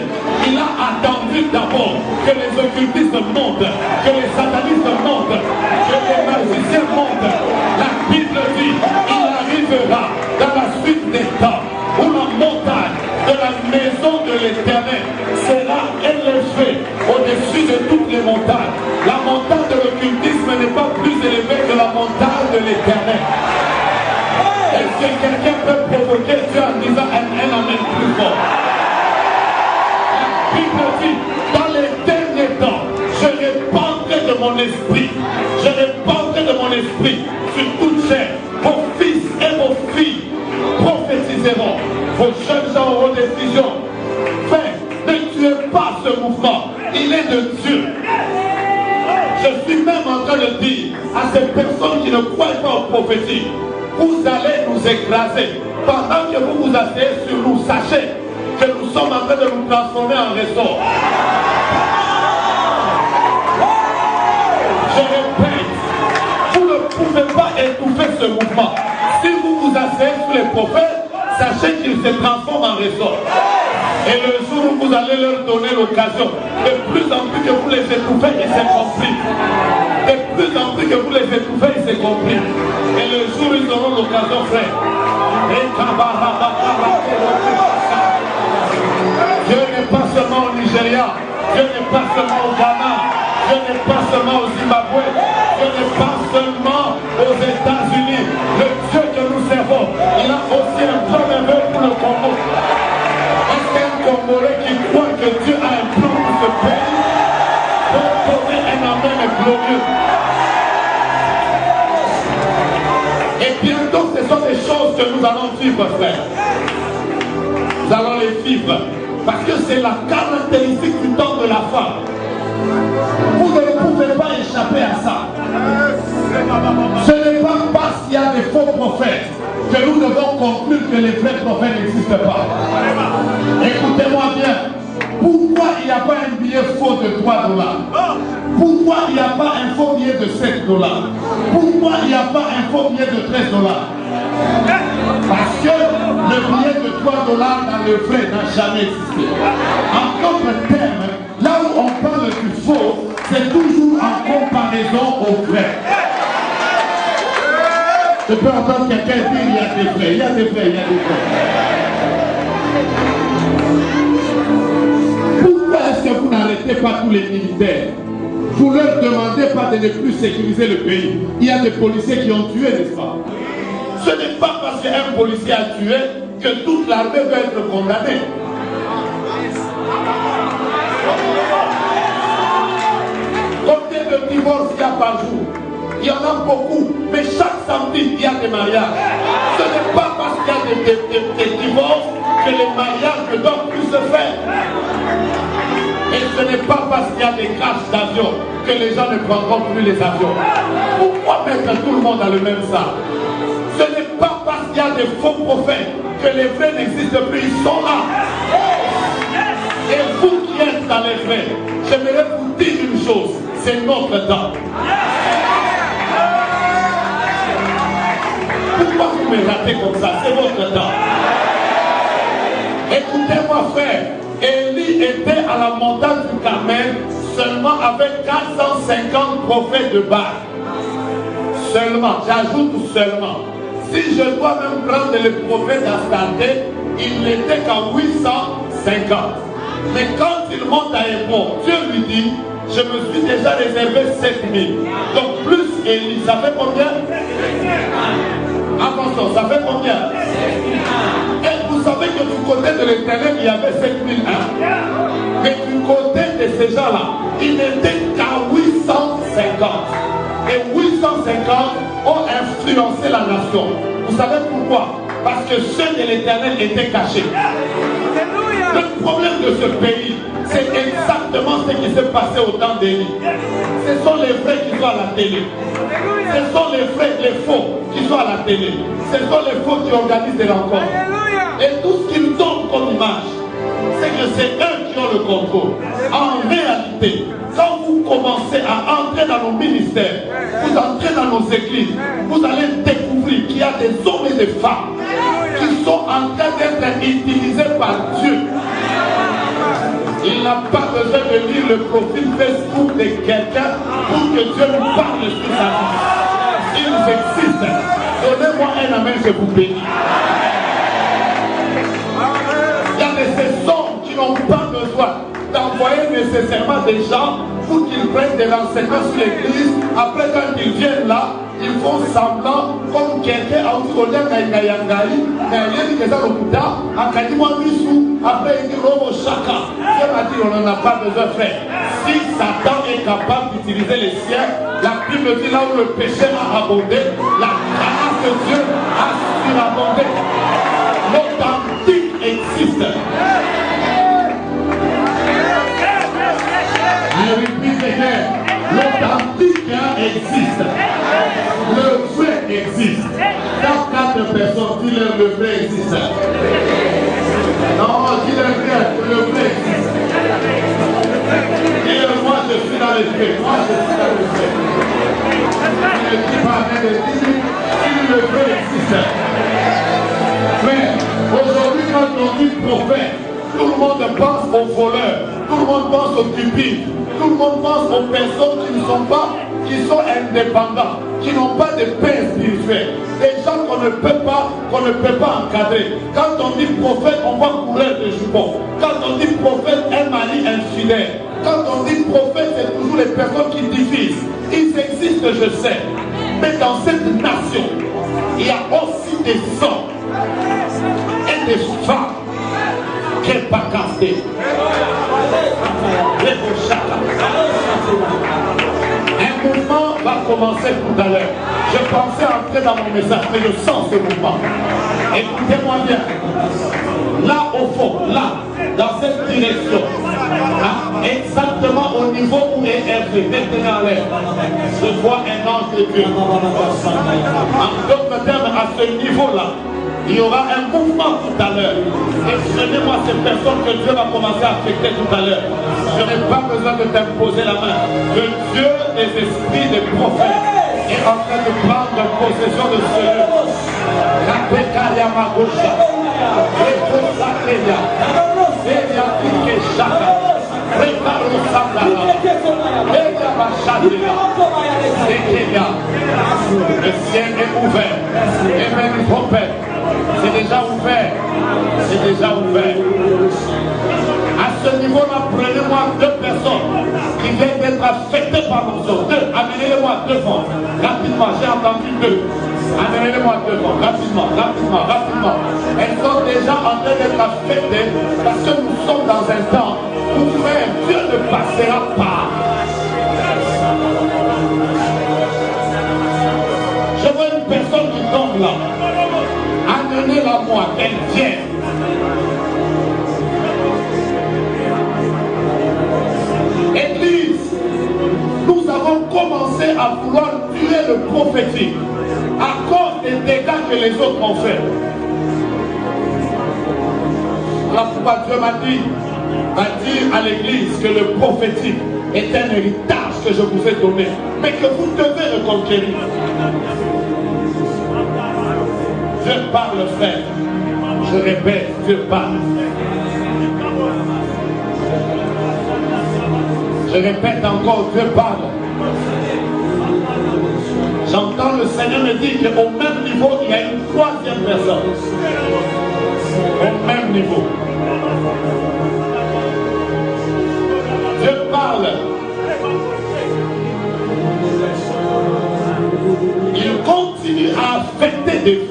Il a attendu d'abord que les occultistes montent, que les satanistes montent, que les magiciens montent. La Bible dit, il arrivera dans la suite des temps où la montagne de la maison de l'Éternel sera élevée au-dessus de toutes les montagnes. La montagne de l'occultisme n'est pas plus élevée que la montagne de l'Éternel. Est-ce que quelqu'un peut provoquer Dieu en disant un amen plus fort? La Bible dit, dans les derniers temps, je répandrai de mon esprit. Je répandrai de mon esprit sur toute chair. Vos fils et vos filles prophétiseront. Vos jeunes gens auront des visions. Frère, ne tuez pas ce mouvement. Il est de Dieu. Je suis même en train de dire à ces personnes qui ne croient pas au prophétique, vous allez nous écraser. Pendant que vous vous asseyez sur nous, sachez que nous sommes en train de nous transformer en ressort. Je répète, vous ne pouvez pas étouffer ce mouvement. Si vous vous asseyez sur les prophètes, sachez qu'ils se transforment en ressort. Et le jour où vous allez leur donner l'occasion, de plus en plus que vous les étouffez, et c'est compris. De plus en plus que vous les étouffez, et c'est compris. Et le jour où ils auront l'occasion, frère. Dieu n'est pas seulement au Nigeria, Dieu n'est pas seulement au Ghana, Dieu n'est pas seulement au Zimbabwe, Dieu n'est pas seulement aux États-Unis. Le Dieu que nous servons, il a aussi un plan merveilleux pour le Congo. Est-ce qu'un Congolais qui croit que Dieu a un plan pour ce pays peut donner un amen glorieux? Et bientôt, ce sont des choses que nous allons vivre, frère. Nous allons les vivre. Parce que c'est la caractéristique du temps de la femme. Vous ne pouvez pas échapper à ça. Ce n'est pas parce qu'il y a des faux prophètes que nous devons conclure que les vrais prophètes n'existent pas. Écoutez-moi bien. Pourquoi il n'y a pas un billet faux de $3? Pourquoi il n'y a pas un faux billet de $7? Pourquoi il n'y a pas un faux billet de $13? Parce que le billet de $3 dans le vrai n'a jamais existé. En d'autres termes, là où on parle du faux, c'est toujours en comparaison au vrai. Je peux entendre quelqu'un dire il y a des vrais, il y a des vrais, il y a des vrais. Pourquoi est-ce que vous n'arrêtez pas tous les militaires? Vous ne leur demandez pas de ne plus sécuriser le pays. Il y a des policiers qui ont tué, n'est-ce pas? Ce n'est pas parce qu'un policier a tué que toute l'armée va être condamnée. Combien de divorces il y a par jour? Il y en a beaucoup, mais chaque samedi, il y a des mariages. Ce n'est pas parce qu'il y a des divorces que les mariages ne doivent plus se faire. Et ce n'est pas parce qu'il y a des crashs d'avions que les gens ne prendront plus les avions. Pourquoi mettre tout le monde dans le même sac? Ce n'est pas parce qu'il y a des faux prophètes que les vrais n'existent plus. Ils sont là. Et vous qui êtes dans les vrais, j'aimerais vous dire une chose. C'est notre temps. Pourquoi vous me ratez comme ça? C'est votre temps. Écoutez-moi, frère. Élie était à la montagne du Carmel seulement avec 450 prophètes de Baal. Seulement, j'ajoute seulement. Si je dois même prendre le prophète d'Astarté, il n'était qu'à 850. Mais quand il monte à Hébron, Dieu lui dit, je me suis déjà réservé 7000. Donc plus Élie, ça fait combien? Attention, ça fait combien? Et vous savez que du côté de l'Éternel, il y avait 7001. Mais du côté de ces gens-là, il n'était qu'à 850. Et 850 ont influencé la nation. Vous savez pourquoi? Parce que ceux de l'Éternel étaient cachés. Le problème de ce pays, c'est exactement ce qui s'est passé au temps d'Élie. Ce sont les vrais qui sont à la télé. Ce sont les vrais, les faux qui sont à la télé. Ce sont les faux qui organisent des rencontres. Et tout ce qu'ils donnent comme image, c'est que c'est eux qui ont le contrôle. En réalité, quand vous commencez à entrer dans nos ministères, vous entrez dans nos églises, vous allez découvrir qu'il y a des hommes et des femmes qui sont en train d'être utilisés par Dieu. Il n'a pas besoin de lire le profil Facebook de quelqu'un pour que Dieu nous parle sur sa vie. Ils existent. Donnez-moi un amen, je vous bénis. Il y a de ces hommes qui n'ont pas besoin d'envoyer nécessairement des gens pour qu'ils prennent des renseignements sur l'église. Après, quand ils viennent là, ils font semblant comme quelqu'un a dit au lien Nayangaï, après il dit Robo Chaka. Dieu m'a dit on n'en a pas besoin, frère. Si Satan est capable d'utiliser les siens, la Bible dit là où le péché a abondé, la grâce de Dieu a surabondé. L'authentique existe. L'authentique existe. Le vrai existe. Quand 4 personnes disent le vrai existe. Non, dis-le bien, le vrai existe. Et moi je suis dans les faits. Moi je suis dans les faits. Je ne dis pas rien de dire si le vrai existe. Mais aujourd'hui quand on dit prophète, tout le monde pense aux voleurs, tout le monde pense aux cupides, tout le monde pense aux personnes qui ne sont pas, qui sont indépendants, qui n'ont pas de paix spirituelle, des gens qu'on ne peut pas encadrer. Quand on dit prophète, on va courir de jupons. Quand on dit prophète, un mari infidèle. Quand on dit prophète, c'est toujours les personnes qui divisent. Ils existent, je sais. Mais dans cette nation, il y a aussi des hommes et des femmes qui ne sont pas cassés. Un mouvement va commencer tout à l'heure. Je pensais entrer dans mon message, mais je sens ce mouvement. Écoutez-moi bien. Là au fond, là, dans cette direction, hein, exactement au niveau où est Hervé. Maintenant en l'air. Je vois un ange de Dieu. En d'autres termes, à ce niveau-là, il y aura un mouvement tout à l'heure. Et prenez-moi ces personnes que Dieu va commencer à affecter tout à l'heure. Je n'ai pas besoin de t'imposer la main. Le Dieu des esprits des prophètes est en train de prendre possession de ce lieu. La Pécalia Magosha. Récosakelia. Elia Ikeshaka. Préparo Sandala. Elia Bachadela. Ekelia. Le ciel est ouvert. Et même les prophètes. C'est déjà ouvert. C'est déjà ouvert. À ce niveau-là, prenez-moi 2 personnes qui viennent d'être affectées par l'onction. 2, amenez-les-moi devant. Rapidement, j'ai entendu 2. Amenez-les-moi devant. Rapidement, rapidement, rapidement. Elles sont déjà en train d'être affectées parce que nous sommes dans un temps où frère, Dieu ne passera pas. Je vois une personne qui tombe là. Amenez-la moi, qu'elle vienne. Église, nous avons commencé à vouloir tuer le prophétique à cause des dégâts que les autres ont fait. Voilà pourquoi Dieu m'a dit, va dire à l'église que le prophétique est un héritage que je vous ai donné, mais que vous devez le conquérir. Dieu parle, frère. Je répète, Dieu parle. Je répète encore, Dieu parle. J'entends le Seigneur me dire qu'au même niveau, il y a une 3e personne. Au même niveau. Dieu parle. Il continue à affecter des vies.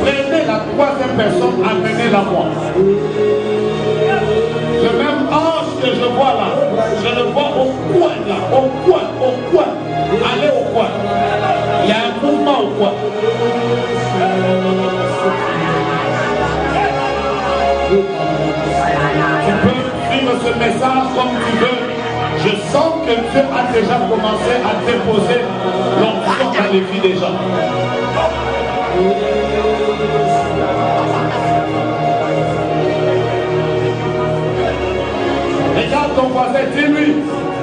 Prenez la 3e personne, amenez-la moi. Le même ange que je vois là, je le vois au coin là, au coin. Allez au coin. Il y a un mouvement au coin. Tu peux suivre ce message comme tu veux. Je sens que Dieu a déjà commencé à déposer l'onction dans les vies des gens. Regarde ton voisin, dis-lui,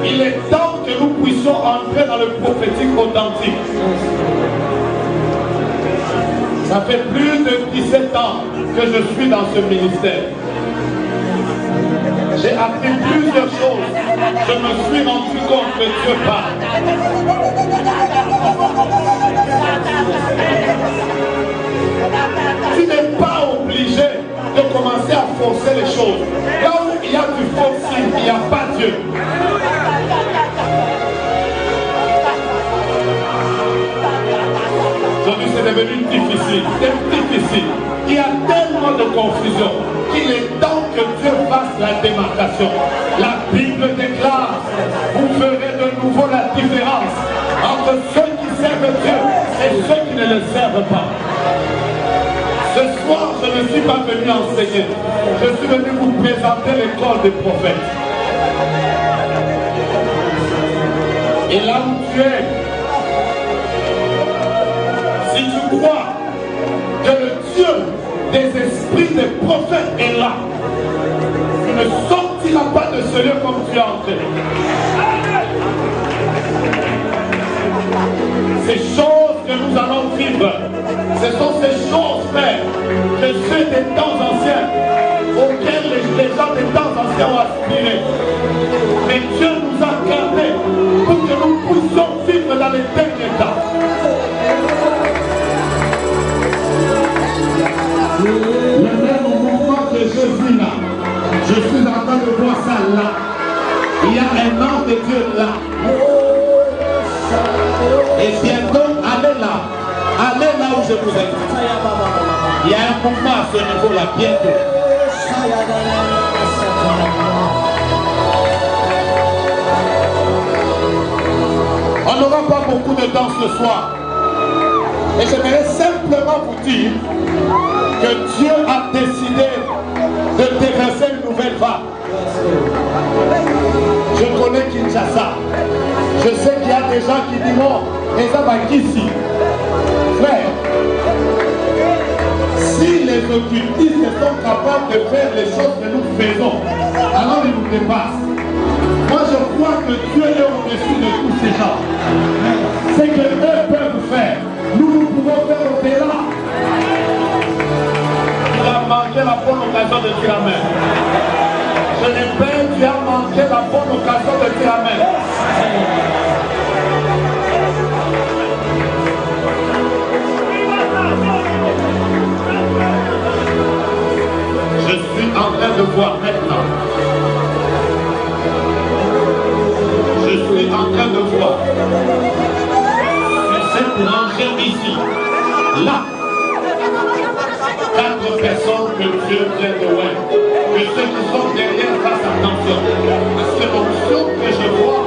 il est temps que nous puissions entrer dans le prophétique authentique. Ça fait plus de 17 ans que je suis dans ce ministère. J'ai appris plusieurs choses. Je me suis rendu compte que Dieu parle. Tu n'es pas obligé de commencer à forcer les choses. Là où il y a du forcing, il n'y a pas Dieu. Aujourd'hui, c'est devenu difficile. C'est difficile. Il y a tellement de confusion qu'il est temps que Dieu fasse la démarcation. La Bible déclare, vous ferez de nouveau la différence entre ceux qui servent Dieu et ceux qui ne le servent pas. Ce soir, je ne suis pas venu enseigner. Je suis venu vous présenter l'école des prophètes. Et là où tu es, si tu crois que le Dieu des esprits des prophètes est là, tu ne sortiras pas de ce lieu comme tu es entré. Ces choses que nous allons vivre, ce sont ces choses, frère, que ceux des temps anciens, auxquels les gens des temps anciens ont aspiré. Mais Dieu nous a gardés pour que nous puissions vivre dans les derniers temps. Le même mouvement que je vis là, je suis en train de voir ça là. Il y a un ange de Dieu là. Et bientôt, allez là où je vous invite. Il y a un mouvement à ce niveau-là, bientôt. On n'aura pas beaucoup de temps ce soir. Et j'aimerais simplement vous dire que Dieu a décidé de déverser une nouvelle vague. Je connais Kinshasa. Je sais qu'il y a des gens qui diront, et ça va qu'ici. Frère, si les occultistes sont capables de faire les choses que nous faisons, alors ils nous dépassent. Moi je crois que Dieu est au-dessus de tous ces gens. C'est que eux peuvent faire. Nous pouvons faire au-delà. Tu as manqué la bonne occasion de dire amen. Je répète, tu as manqué la bonne occasion de dire amen. Je suis en train de voir maintenant. Je suis en train de voir que cette rangée ici, là, 4 personnes que Dieu vient de voir, que ceux qui sont derrière fassent attention. Parce que l'onction que je vois,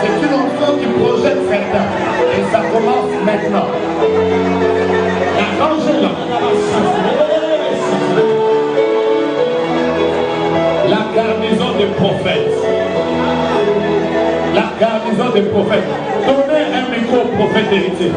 c'est une onction qui projette certains. Et ça commence maintenant. La rangée là. La garnison des prophètes. La garnison des prophètes. Donnez un micro au prophète héritier.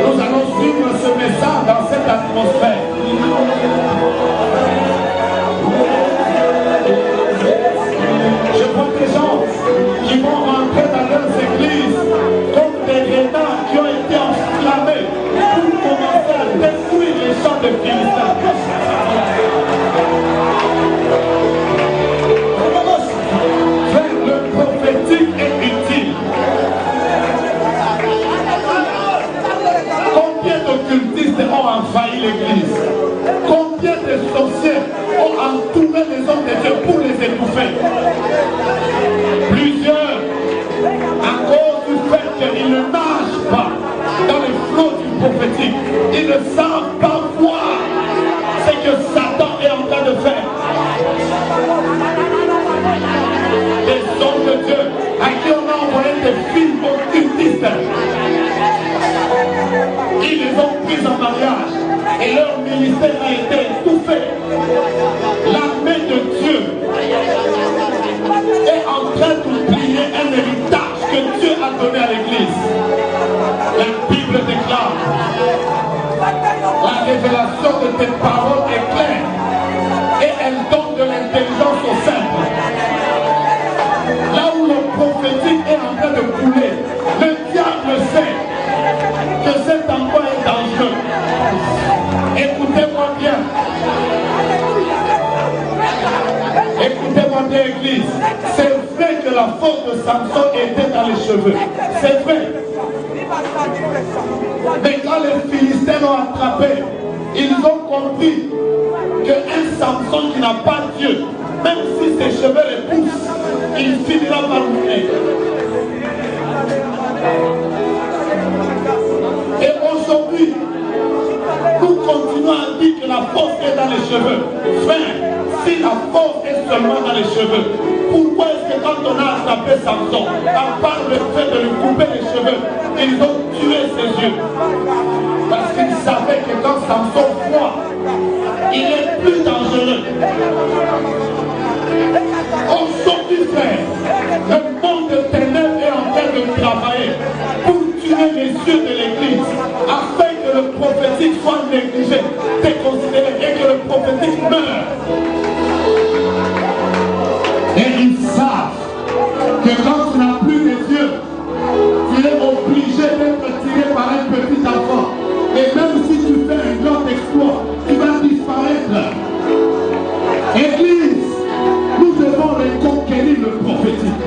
Nous allons suivre ce message dans cette atmosphère. Je vois des gens qui vont rentrer dans leurs églises comme des grenades qui ont été enflammés pour commencer à détruire les champs de Philistins. Faire le prophétique est utile. Combien d'occultistes ont envahi l'église? Combien de sorciers ont entouré les hommes de Dieu pour les étouffer? Plusieurs, à cause du fait qu'ils ne nagent pas dans le flot du prophétique, ils ne savent pas voir ce que Satan est en train de faire. Les hommes de Dieu à qui on a envoyé des filles occultistes, ils les ont pris en mariage et leur ministère a été étouffé. L'armée de Dieu est en train d'oublier un héritage que Dieu a donné à l'église. La Bible déclare: la révélation de tes paroles est claire et elle donne de l'intelligence aux simples. Là où le prophétique est en train de couler, le diable sait que cet endroit est dangereux. Écoutez-moi bien. Écoutez-moi bien, église. C'est vrai que la force de Samson était dans les cheveux. C'est vrai. Mais quand les Philistins l'ont attrapé, ils ont compris qu'un Samson qui n'a pas Dieu, même si ses cheveux les poussent, il finira par mourir. Et aujourd'hui, nous continuons à dire que la force est dans les cheveux. Frère, si la force est seulement dans les cheveux, pourquoi est-ce que quand on a attrapé Samson, à part le fait de lui couper les cheveux, ils ont tué ses yeux? Parce qu'ils savaient que quand Samson voit, il est plus dangereux. Aujourd'hui, frère, le monde de ténèbres est en train de travailler pour tuer les yeux de l'église, afin que le prophétique soit négligé, déconsidéré et que le prophétique meure. Et ils savent que quand tu n'as plus les yeux, tu es obligé d'être tiré par un petit enfant. Et même si tu fais un grand exploit, tu vas disparaître. Église, nous devons reconquérir le prophétique.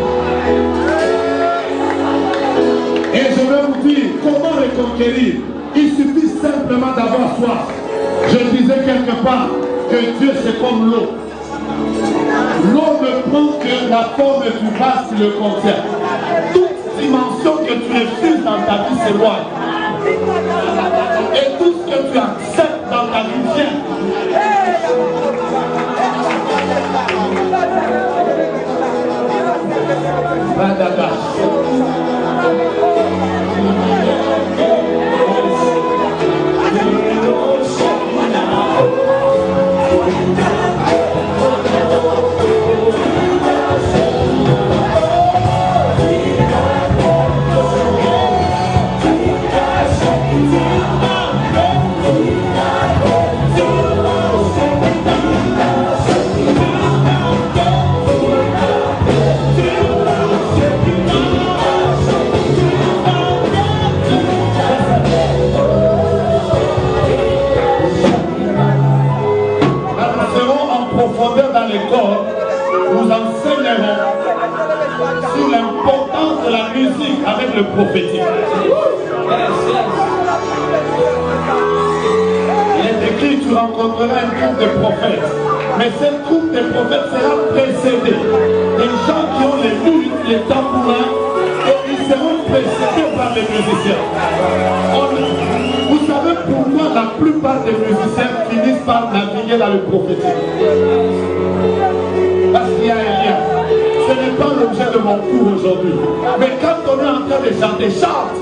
Et je vais vous dire comment reconquérir. Il suffit simplement d'avoir soif. Je disais quelque part que Dieu c'est comme l'eau. L'eau ne prend que la forme du vase qui le contient. Toute dimension que tu refuses dans ta vie s'éloigne. Et tout ce que tu acceptes dans ta musique avec le prophétique. Il est écrit, tu rencontreras un groupe de prophètes. Mais ce groupe de prophètes sera précédé. Les gens qui ont les luttes, les tambourins, et ils seront précédés par les musiciens. Vous savez pourquoi la plupart des musiciens finissent par naviguer dans le prophétique? Parce qu'il y a un lien. Ce n'est pas l'objet de mon cours aujourd'hui. Mais quand on est en train de chanter, chante.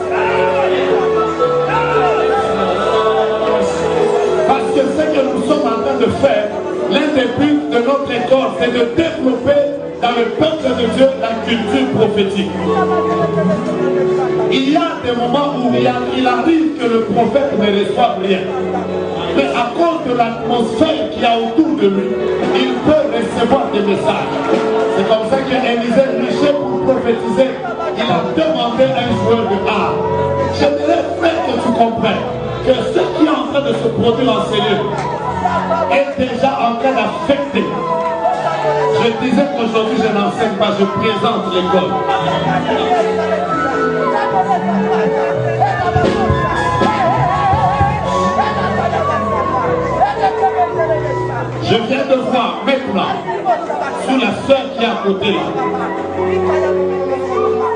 Parce que ce que nous sommes en train de faire, l'un des buts de notre école, c'est de développer dans le peuple de Dieu la culture prophétique. Il y a des moments où il arrive que le prophète ne reçoive rien. Mais à cause de l'atmosphère qu'il y a autour de lui, il peut recevoir des messages. C'est comme ça qu'Élisée Richer, pour prophétiser, il a demandé à un joueur de art. J'aimerais, frère, que tu comprennes que ce qui est en train de se produire en ces lieux est déjà en train d'affecter. Je disais qu'aujourd'hui je n'enseigne pas, je présente l'école. Je viens de voir maintenant sur la sœur qui est à côté là.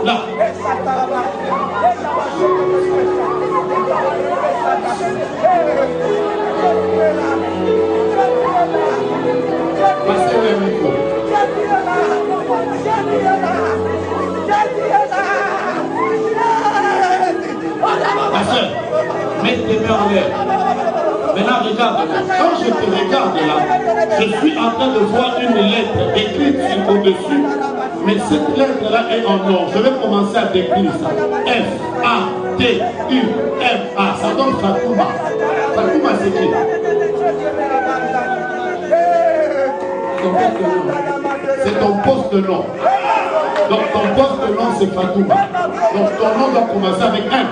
Là. Passez le micro. Ma soeur, mets tes mains en l'air. Maintenant regarde, quand je te regarde là, je suis en train de voir une lettre écrite au-dessus, mais cette lettre-là est en or. Je vais commencer à décrire ça. F-A-T-U-M-A, ça donne Fatouma. Fatouma c'est qui? C'est ton poste de nom. Donc ton poste de nom c'est Fatouma. Donc ton nom doit commencer avec M.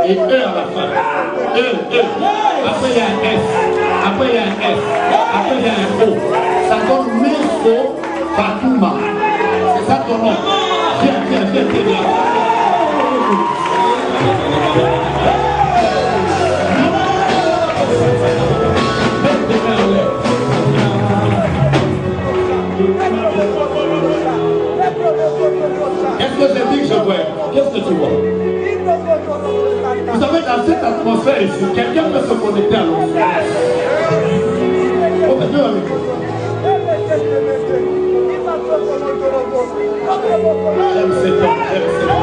Et E à la fin. E. Après il y a un S. Après il y a un S. Après il y a un O. Ça donne Meso Fatouma. C'est ça ton nom. Viens, là. Qu'est-ce que j'ai dit que je vois? Qu'est-ce que tu vois? Vous savez, dans cette atmosphère ici, quelqu'un peut se connecter à l'autre. Oh, mais Dieu a mis. J'aime cet homme, j'aime cet homme.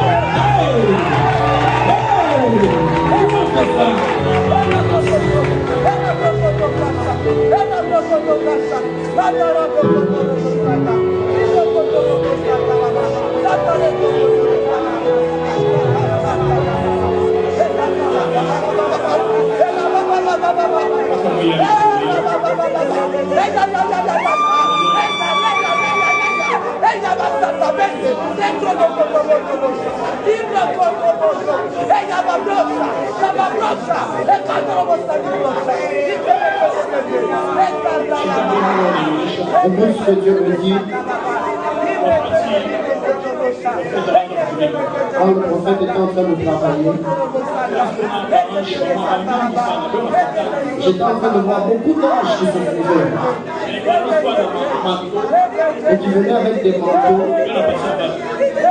On veut ce que Dieu me dit. Quand le prophète était en train de travailler, j'étais en train de voir beaucoup d'anges qui se trouvaient et qui venaient avec des manteaux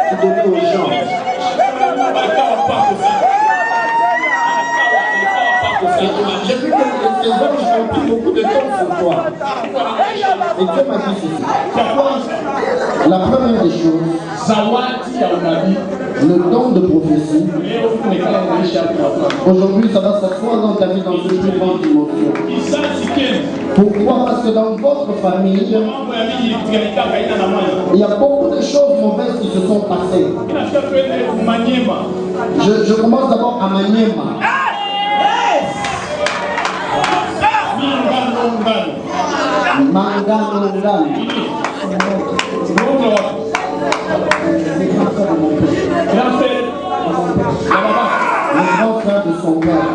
qui donnaient aux gens. J'ai vu que ces anges ont pris beaucoup de temps sur toi. Et Dieu m'a dit ceci. La première des choses, le don de prophétie, aujourd'hui ça va s'asseoir dans ta vie dans une plus grande dimension. Pourquoi? Parce que dans votre famille, il y a beaucoup de choses mauvaises qui se sont passées. Je commence d'abord à Maniema. Le grand frère de son père.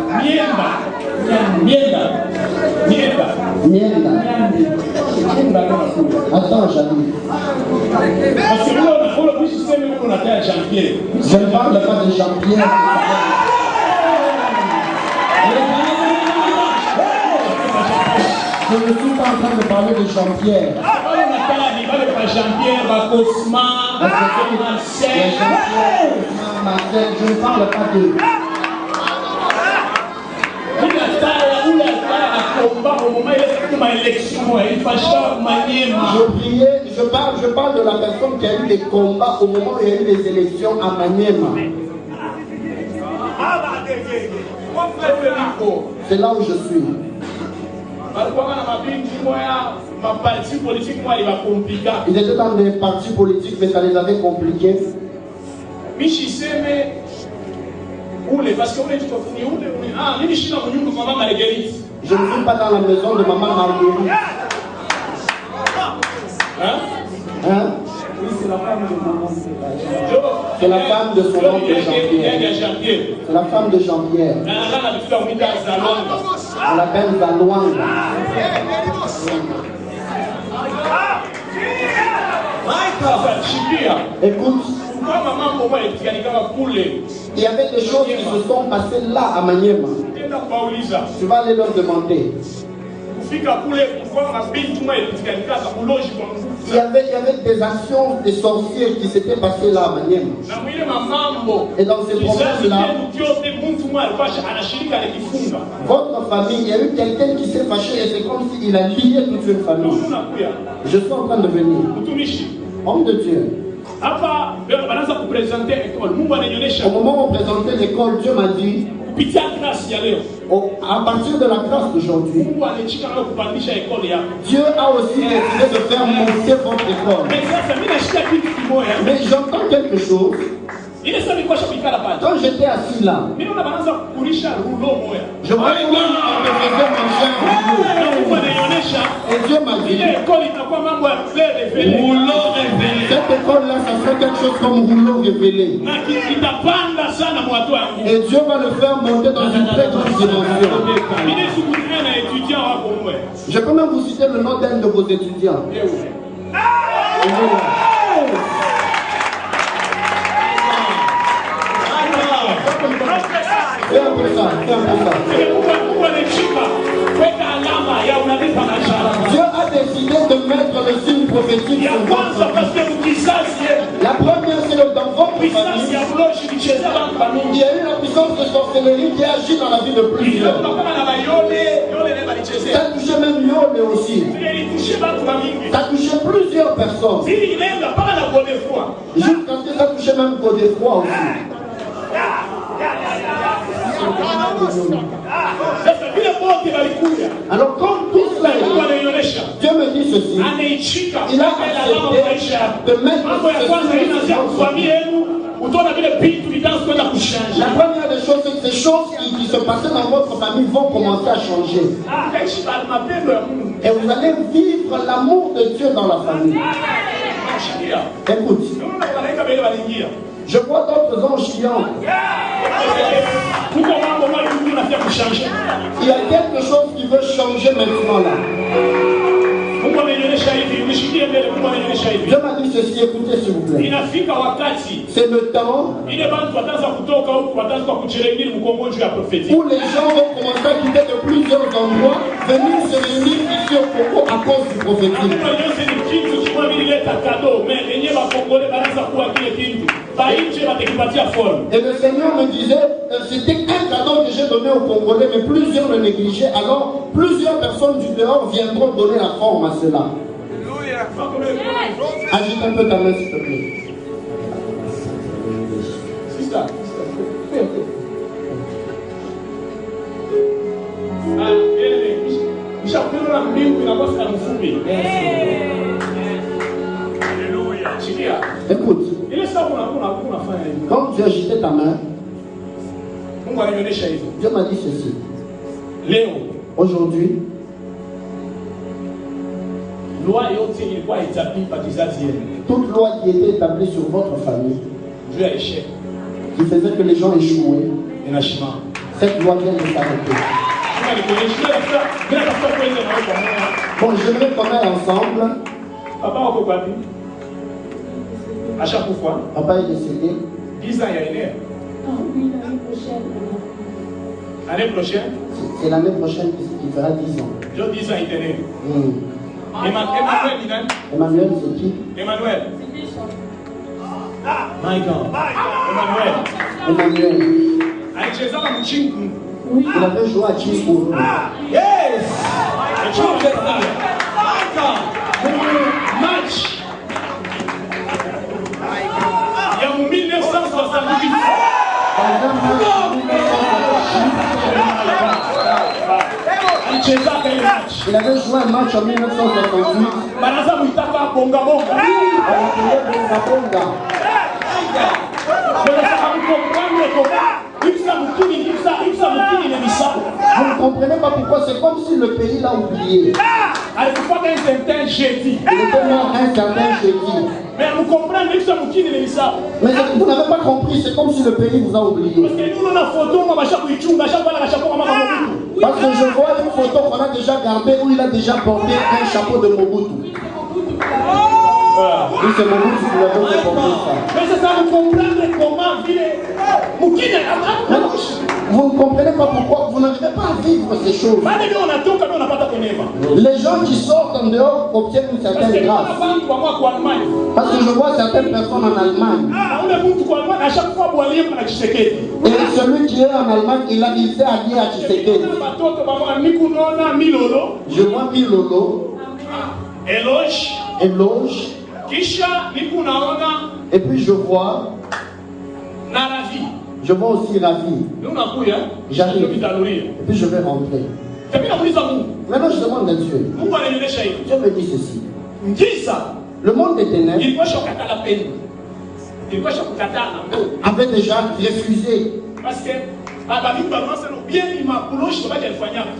Mienda. Attends, j'arrive. Jean-Pierre. Je ne parle pas de Jean-Pierre. Je ne suis pas en train de parler de Jean-Pierre. Jean-Pierre, Bacosma, Marcel. Je ne parle pas d'eux. Je parle de la personne qui a eu des combats au moment où il y a eu les élections à Maniema. C'est là où je suis. Ils étaient dans des partis politiques, mais ça les avait compliqués. Je ne suis pas dans la maison de maman Marguerite. Hein? Oui, c'est la femme de maman. C'est la femme de son oncle Jean-Pierre. C'est la femme de Jean-Pierre. On l'appelle Zalwanga. Écoute, il y avait des choses qui se sont passées là à Maniema. Tu vas aller leur demander. Il y avait des actions des sorciers qui s'étaient passées là à Maniema. Et dans ces problèmes-là, votre famille, il y a eu quelqu'un qui s'est fâché et c'est comme s'il a lié toute une famille. Je suis en train de venir. Homme de Dieu. Au moment où on présentait l'école, Dieu m'a dit, à partir de la grâce d'aujourd'hui, Dieu a aussi décidé de faire monter votre école. Mais j'entends quelque chose. Quand j'étais assis là, je vois comment on me faisait manger un rouleau. Et Dieu m'a dit, rouleau révélé. Cette école-là, ça serait quelque chose comme rouleau révélé. Et Dieu va le faire monter dans une très grande dimension. Je peux même vous citer le nom d'un de vos étudiants. Fais un peu ça, fais un peu ça. Dieu a décidé de mettre le signe prophétique sur votre famille. La première, c'est que dans votre famille, il y a eu la puissance de sorcellerie qui agit dans la vie de plusieurs. Ça a touché même Yole aussi. Ça a touché plusieurs personnes. Jusqu'à ce que ça a touché même Godefroy aussi. Alors comme tout cela, Dieu me dit ceci, il a accepté de mettre la première des choses, c'est que ces choses qui se passaient dans votre famille vont commencer à changer. Et vous allez vivre l'amour de Dieu dans la famille. Écoute, je vois d'autres anges qui entrent. Il y a quelque chose qui veut changer maintenant là. Dieu m'a dit ceci, écoutez s'il vous plaît. C'est le temps où les gens vont commencer à quitter de plusieurs endroits, venir se réunir ici au Congo à cause du prophétique. Et le Seigneur me disait, c'était un cadeau que j'ai donné aux Congolais, mais plusieurs le négligeaient. Alors, plusieurs personnes du dehors viendront donner la forme à cela. Agite un peu ta main, s'il te plaît. Écoute, quand tu agitais ta main, Dieu m'a dit ceci. Aujourd'hui, toute loi qui était établie sur votre famille, qui faisait que les gens échouaient, cette loi vient de s'arrêter. Bon, j'aimerais qu'on aille ensemble. Papa est décédé. 10 ans, il y a une heure. Oui, l'année prochaine. L'année prochaine, C'est l'année prochaine qu'il fera 10 ans. j'ai 10 ans, il est né. Emmanuel, il est. Emmanuel, c'est qui? Emmanuel. My God. Emmanuel. Emmanuel. Alicheza na Mchinku. Il avait joué à Chico. Yes. Et tu vois ça. Match. Il y a 1978. Il avait joué un match en 1968. Baraza Mutaka Bonga Bonga. Vous ne comprenez pas pourquoi, c'est comme si le pays l'a oublié. Il était mort un certain jeudi. Mais vous comprenez que ça vous quitte les messages. Mais vous n'avez pas compris, c'est comme si le pays vous a oublié. Parce que nous, on a photo, on va chaque jour, chaque fois, parce que je vois une photo qu'on a déjà gardée où il a déjà porté un chapeau de Mobutu. Oui, c'est Mobutu qui l'avait porté ça. Mais c'est ça, vous comprenez comment vivre. Vous ne comprenez pas pourquoi vous n'arrivez pas à vivre ces choses. Les gens qui sortent en dehors obtiennent une certaine grâce. Parce que je vois certaines personnes en Allemagne. Et celui qui est en Allemagne, il s'est allié à Tshisekedi. Je vois Milolo. Éloge. Et puis je vois. Je vois aussi Ravi. J'arrive. Et puis je vais rentrer. Maintenant je demande à Dieu. Dieu me dit ceci. Le monde des ténèbres avait déjà refusé.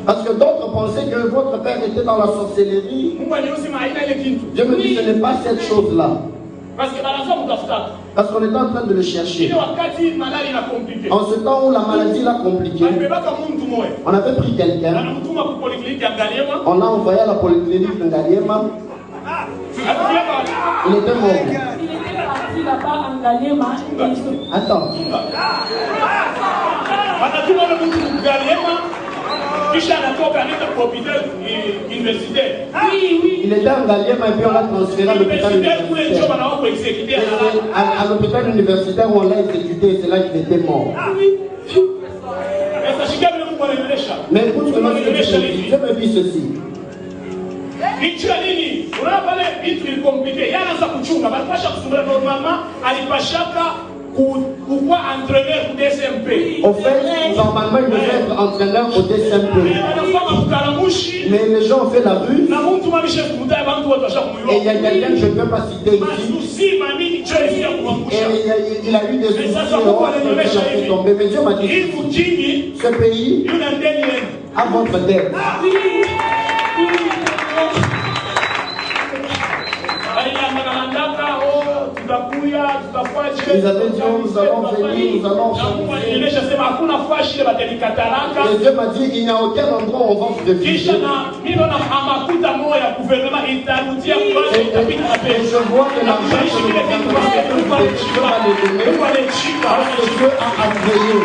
Parce que d'autres pensaient que votre père était dans la sorcellerie. Dieu me dit ce n'est pas cette chose-là. Parce qu'on était en train de le chercher. En ce temps où la maladie l'a compliqué, on avait pris quelqu'un, on l'a envoyé à la polyclinique de Ngaliema. Il était mort. Il était parti là-bas en Ngaliema. Attends. Il était en Ngaliema et puis on l'a transféré à l'hôpital universitaire. À l'hôpital universitaire où on l'a exécuté, c'est là qu'il était mort. Mais écoute ce que Dieu me dit ceci. Au fait, normalement, il devait être entraîneur au DSMP. Mais les gens ont fait la rue. Et il y a quelqu'un que je ne peux pas citer ici. Et il a eu des soucis. Mais Dieu m'a dit, ce pays a votre dette. Ils avaient dit, nous allons venir, nous allons changer. Et Dieu m'a dit, il n'y a aucun endroit où on va se réfugier. Et je vois que l'argent que Dieu va les donner, parce que Dieu a agréé.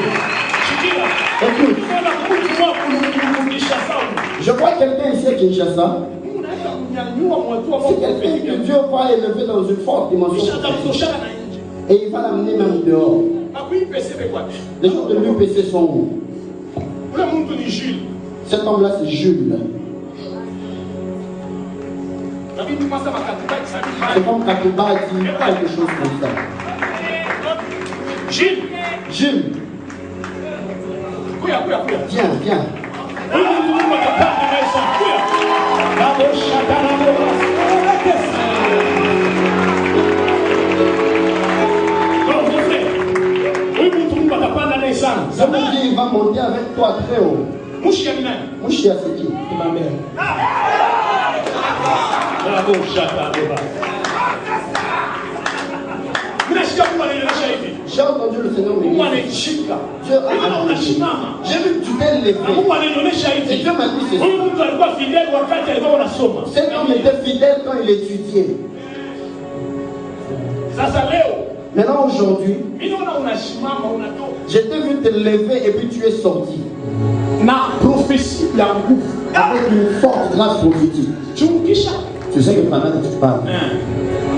Écoute, je vois quelqu'un ici à Kinshasa. C'est quelqu'un que Dieu va élever dans une forte dimension. Et il va l'amener même dehors. Les gens de l'UPC sont où? Cet homme-là, c'est Jules. C'est comme Kakuba a dit quelque chose comme ça. Jules. Viens. Ça veut dire qu'il va monter avec toi très haut. Mouchia c'est qui? C'est ma mère. J'ai entendu le Seigneur me dire. Dieu a entendu. J'ai vu que tu t'es levé. Et Dieu m'a dit ceci. Cet homme était fidèle quand il étudiait. Maintenant aujourd'hui, je t'ai vu te lever et puis tu es sorti. Avec une forte grâce prophétique. Tu sais que pendant que tu parles,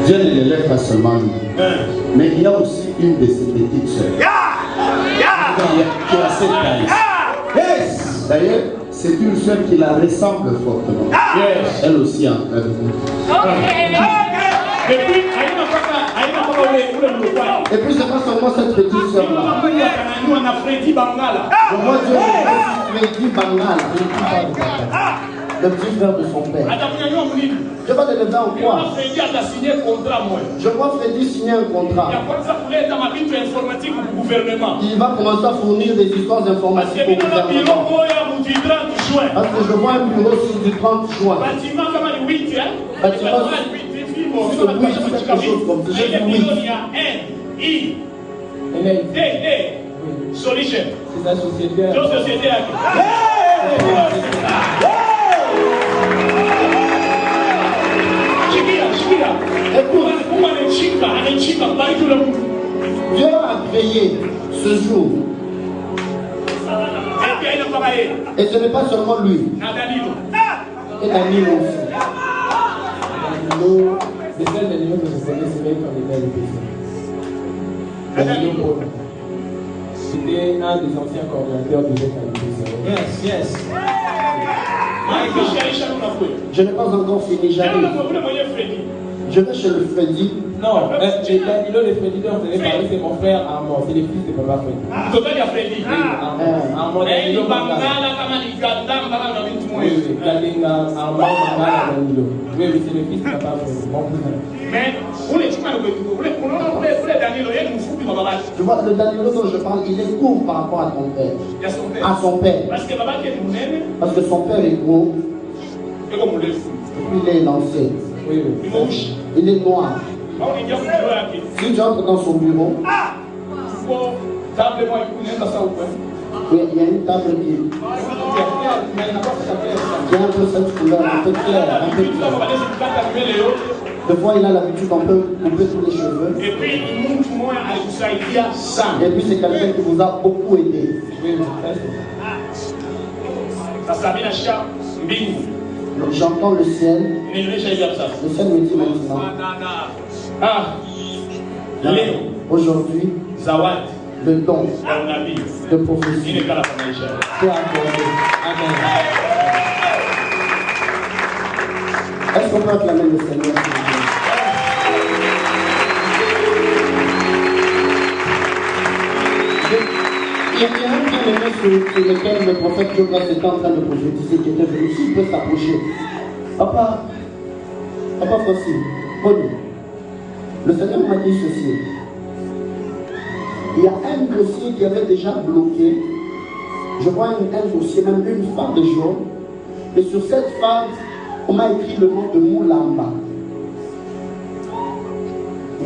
Dieu ne l'élève pas seulement lui. Mais il y a aussi une de ses petites sœurs. Qui a cette taille. D'ailleurs, c'est une sœur qui la ressemble fortement. Elle aussi en train de vous. Et puis c'est pas seulement cette petite sœur là. Moi Dieu Freddy Bangala, le petit frère de son père. Je vais te lever en quoi? Je vois Freddy signer un contrat. Il va commencer à fournir des histoires informatiques au gouvernement. Parce que je vois un bureau sur du 30 juin. Bâtiment sur le 8, quelque chose comme ça. Solution. C'est la société. Dieu a créé ce jour. Et ce n'est pas seulement lui. Et Daniel aussi. Les seuls animaux que je connais, c'est même quand il était à l'EPC. C'était un des anciens coordinateurs de l'EPC. Yes. Je n'ai pas encore fini, j'arrive. Je vais chez le Freddy. Non, Danilo, le Freddy dont vous avez parlé, c'est mon frère Armand, c'est le fils de papa Freddy. Armand, Danilo, Armand, Danilo. Oui, c'est le fils de papa Freddy, mon cousin. Mais, Tu vois, le Danilo dont je parle, il est court par rapport à ton père. À son père. Parce que son père est gros. Il est lancé. Oui. Il est noir. Si tu entres dans son bureau, oui, il y a une table qui a un peu cette couleur, un peu claire, un peu claire. Des fois, il a l'habitude d'un peu couper tous les cheveux. Et puis c'est quelqu'un qui vous a beaucoup aidé. Donc j'entends le ciel. Le ciel me dit maintenant. Aujourd'hui, le don de prophétie peut accorder. Amen. Est-ce qu'on peut acclamer le Seigneur? Il y a un bien-aimé sur lequel le prophète Jonas était en train de prophétiser, qui était venu. S'il peut s'approcher. Papa Francis, Bonnie, le Seigneur m'a dit ceci. Il y a un dossier qui avait déjà bloqué. Je vois un dossier, même une farde jaune. Et sur cette farde, on m'a écrit le nom de Moulamba.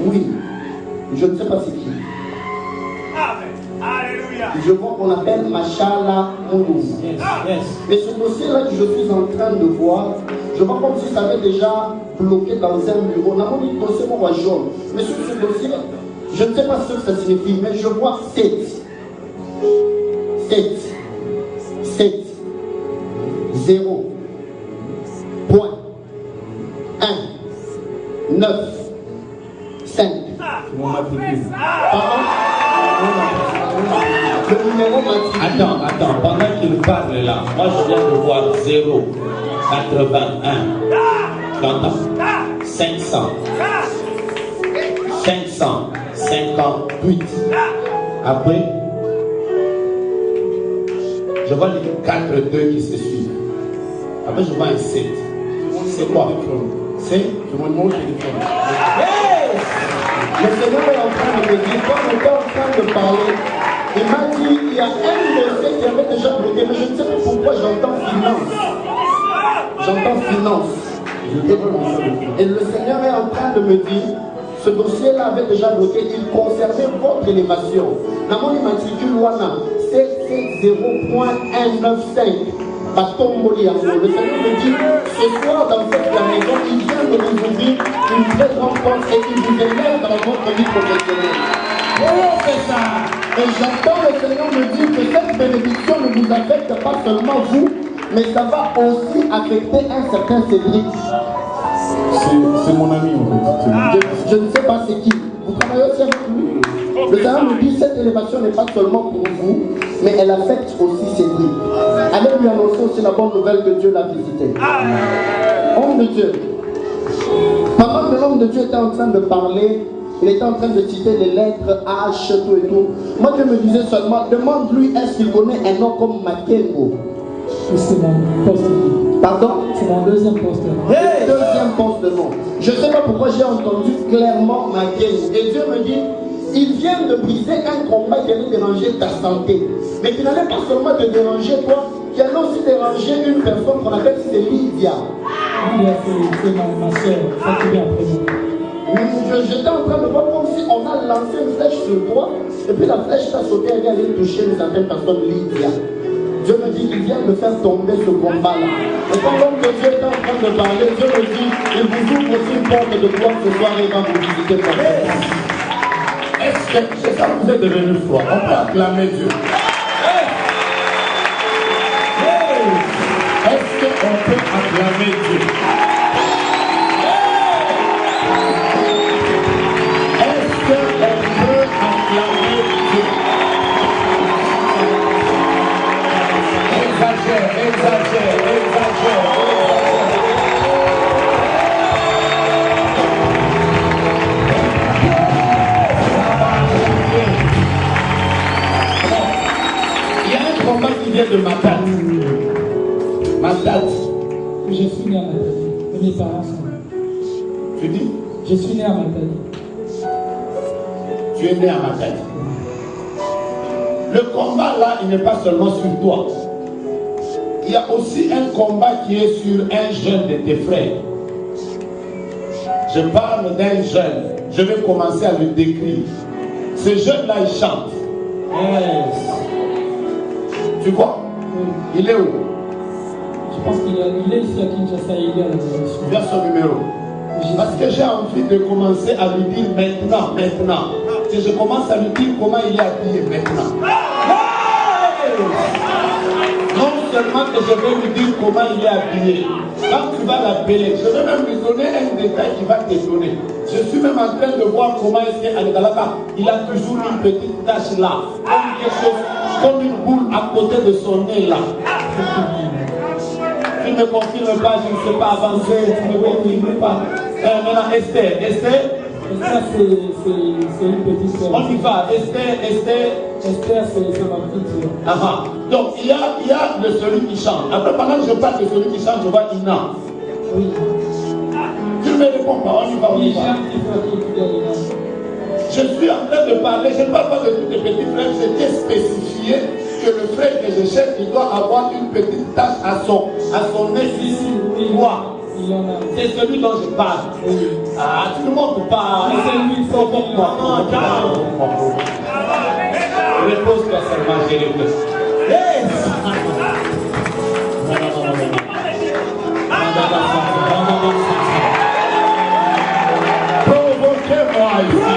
Oui, je ne sais pas c'est qui. Alléluia. Je vois qu'on appelle Machala Moulamba. Mais ce dossier-là que je suis en train de voir, je vois comme si ça avait déjà bloqué dans un bureau. On a mis le dossier mon jaune. Mais sur ce dossier, je ne sais pas ce que ça signifie, mais je vois 7, 0, point, 1, 9, 5. Pardon? Le numéro matricule. Attends, pendant qu'il parle là, moi je viens de voir 0, 81, t'entends? 500, 558. Après, je vois les 4 2 qui se suivent. Après, je vois un 7. C'est quoi? C'est mon nom téléphone. Le Seigneur est en train de me dire, quand on était en train de parler, il m'a dit, il y a un dossier qui avait déjà bloqué, mais je ne sais pas pourquoi j'entends finance. J'entends finance. Et le Seigneur est en train de me dire, ce dossier-là avait déjà bloqué, il concernait votre élévation. Dans mon immatricule, c'est 0.195. Batomboli Yango. Le Seigneur me dit, ce soir dans cette maison, il vient de vous ouvrir une très grande porte et il vous élève dans votre vie professionnelle. Oh, c'est ça. Et j'entends le Seigneur me dire que cette bénédiction ne vous affecte pas seulement vous, mais ça va aussi affecter un certain Cédric. C'est mon ami en fait. Je ne sais pas c'est qui. Vous travaillez aussi avec lui. Le Seigneur me dit cette élévation n'est pas seulement pour vous, mais elle affecte aussi Cédric. Allez lui annoncer aussi la bonne nouvelle que Dieu l'a visité. Homme de Dieu. Pendant que l'homme de Dieu était en train de parler, il était en train de citer les lettres H, tout et tout. Moi, je me disais seulement, demande-lui est-ce qu'il connaît un nom comme Makengo. C'est mon poste. Pardon? C'est mon deuxième poste. Le deuxième poste de nom. Je ne sais pas pourquoi j'ai entendu clairement Makengo. Et Dieu me dit, il vient de briser un combat qui allait déranger ta santé. Mais qui n'allait pas seulement te déranger toi, qui allait aussi déranger une personne qu'on appelle Lydia. Lydia, c'est ma soeur, ça qui vient après moi. J'étais en train de voir comme si on a lancé une flèche sur toi, et puis la flèche t'a sauté et elle allait toucher une certaine personne, Lydia. Dieu me dit qu'il vient de faire tomber ce combat-là. Et quand l'homme de Dieu est en train de parler, Dieu me dit, il vous ouvre aussi une porte de gloire ce soir et va vous visiter comme ça. Est-ce que c'est ça que vous êtes devenu froid? On peut acclamer Dieu. Est-ce qu'on peut acclamer Dieu? Est-ce qu'on peut acclamer Dieu? Exagère. Il y a un combat qui vient de Matad. Matad. Je suis né à Matadi. Mes parents sont là. Tu dis? Je suis né à Matadi. Tu es né à Matad. Le combat là, il n'est pas seulement sur toi. Il y a aussi un combat qui est sur un jeune de tes frères. Je parle d'un jeune. Je vais commencer à le décrire. Ce jeune-là, il chante. Tu vois? Il est où? Je pense qu'il est ici à Kinshasa, il est à la direction. Viens son numéro. Parce que j'ai envie de commencer à lui dire maintenant. Si je commence à lui dire comment il est habillé maintenant. Non seulement que je vais lui dire comment il est habillé. Quand tu vas l'appeler, je vais même lui donner un détail qui va t'étonner. Je suis même en train de voir comment est-ce qu'Alegalaka, il a toujours une petite tache là. Comme quelque chose, comme une boule à côté de son nez là. Tu ne confirmes pas, je ne sais pas avancer, tu ne confirmes pas. Maintenant, Esther, Esther, c'est une petite soeur. on y va. Esther, c'est ma petite soeur. aha. Donc, il y a celui qui chante. Après, pendant que je parle de celui qui chante, je vois Ina. Oui. Tu ne me réponds pas, on y va. Oui, j'ai un petit frère qui est là. Je suis en train de parler, je ne parle pas de tous les petits frères, c'était spécifié que le frère que je cherche, il doit avoir une petite tache à son nez ici. Moi, c'est celui dont je parle. Ah, tu ne montres pas. C'est lui, c'est moi. Repose-toi seulement, j'ai répondu. Provoquez-moi ici.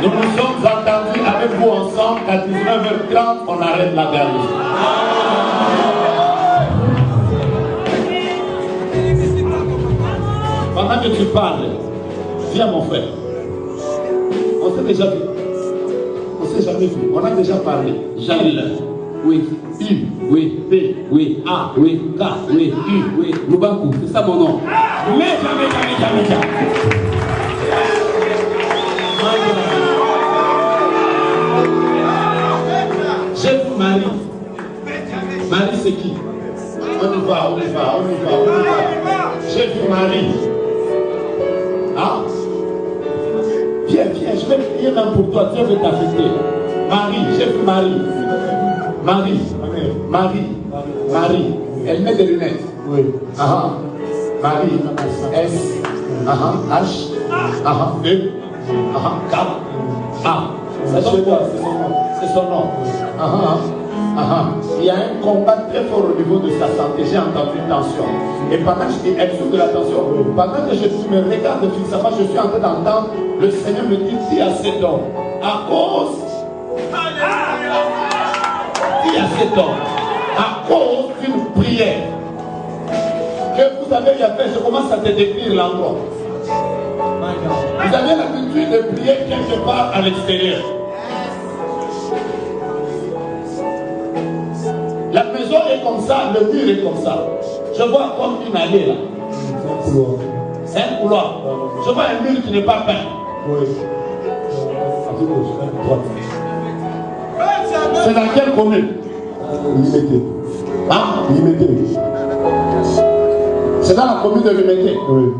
Nous nous sommes entendus avec vous ensemble qu'à 19h30, on arrête la garde. Pendant que tu parles, viens mon frère. On s'est déjà vu. On s'est jamais vu. On a déjà parlé. Jalil. Oui. U. Oui. P. Oui. A. Oui. K. Oui. U. Oui. Lubaku, c'est ça mon nom. Mais jamais. Je vous marie. Marie c'est qui? On y va. Je vous marie. Ah? Viens, je vais prier même pour toi. Dieu veut t'affecter. Marie, je vous marie. Marie. Elle met des lunettes. Oui. Ah. Marie. S. H, E, K, A. C'est son nom. C'est son nom. Il y a un combat très fort au niveau de sa santé. J'ai entendu tension. Et pendant que je dis, elle souffre de la tension. Pendant que je me regarde fixement, je suis en train d'entendre le Seigneur me dit, dis à cet homme, à cause d'une prière que vous avez fait, je commence à te décrire l'endroit. Vous avez l'habitude de prier quelque part à l'extérieur. La maison est comme ça, le mur est comme ça. Je vois comme une allée là. C'est un couloir. Je vois un mur qui n'est pas peint. Oui. C'est dans quelle commune? Limité. Limité. C'est dans la commune de Limité. Oui.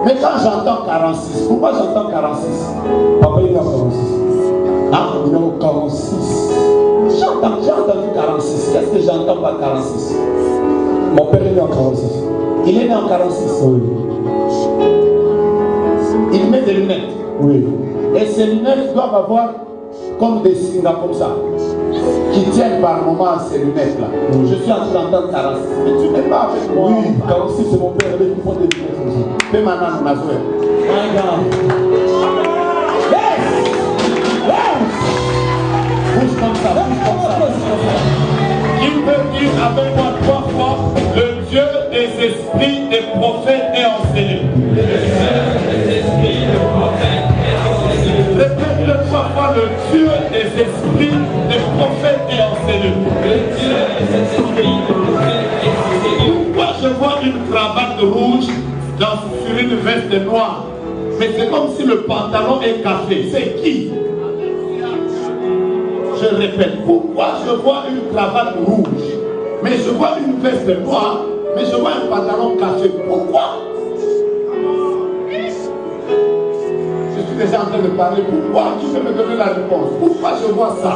Mais quand j'entends 46, pourquoi j'entends 46? Papa, il a 46. Il a 46. J'ai entendu 46. Qu'est-ce que j'entends par 46? Mon père est né en 46. Il est né en 46. Oui. Il met des lunettes. Oui. Et ces lunettes doivent avoir comme des signes comme ça, qui tiennent par moment à ces lunettes-là. Oui. Je suis en train d'entendre 46. Mais tu n'es pas avec moi. Oui, 46, c'est mon père. Il prend des lunettes comme ça. Fais maintenant mon azoué. Bouge comme ça, bouge comme ça. Il peut dire avec moi 3 fois, le Dieu des esprits, des prophètes et enseignés. Le Dieu des esprits, des prophètes et enseignés. Répète-le 3 fois, le Dieu des esprits, des prophètes et enseignés. Le Dieu des esprits, des prophètes et enseignés. Pourquoi je vois une cravate rouge sur une veste noire? Mais c'est comme si le pantalon est café. C'est qui? Je répète, pourquoi je vois une cravate rouge, mais je vois une veste noire, mais je vois un pantalon café? Pourquoi? Je suis déjà en train de parler. Pourquoi? Tu peux me donner la réponse. Pourquoi je vois ça?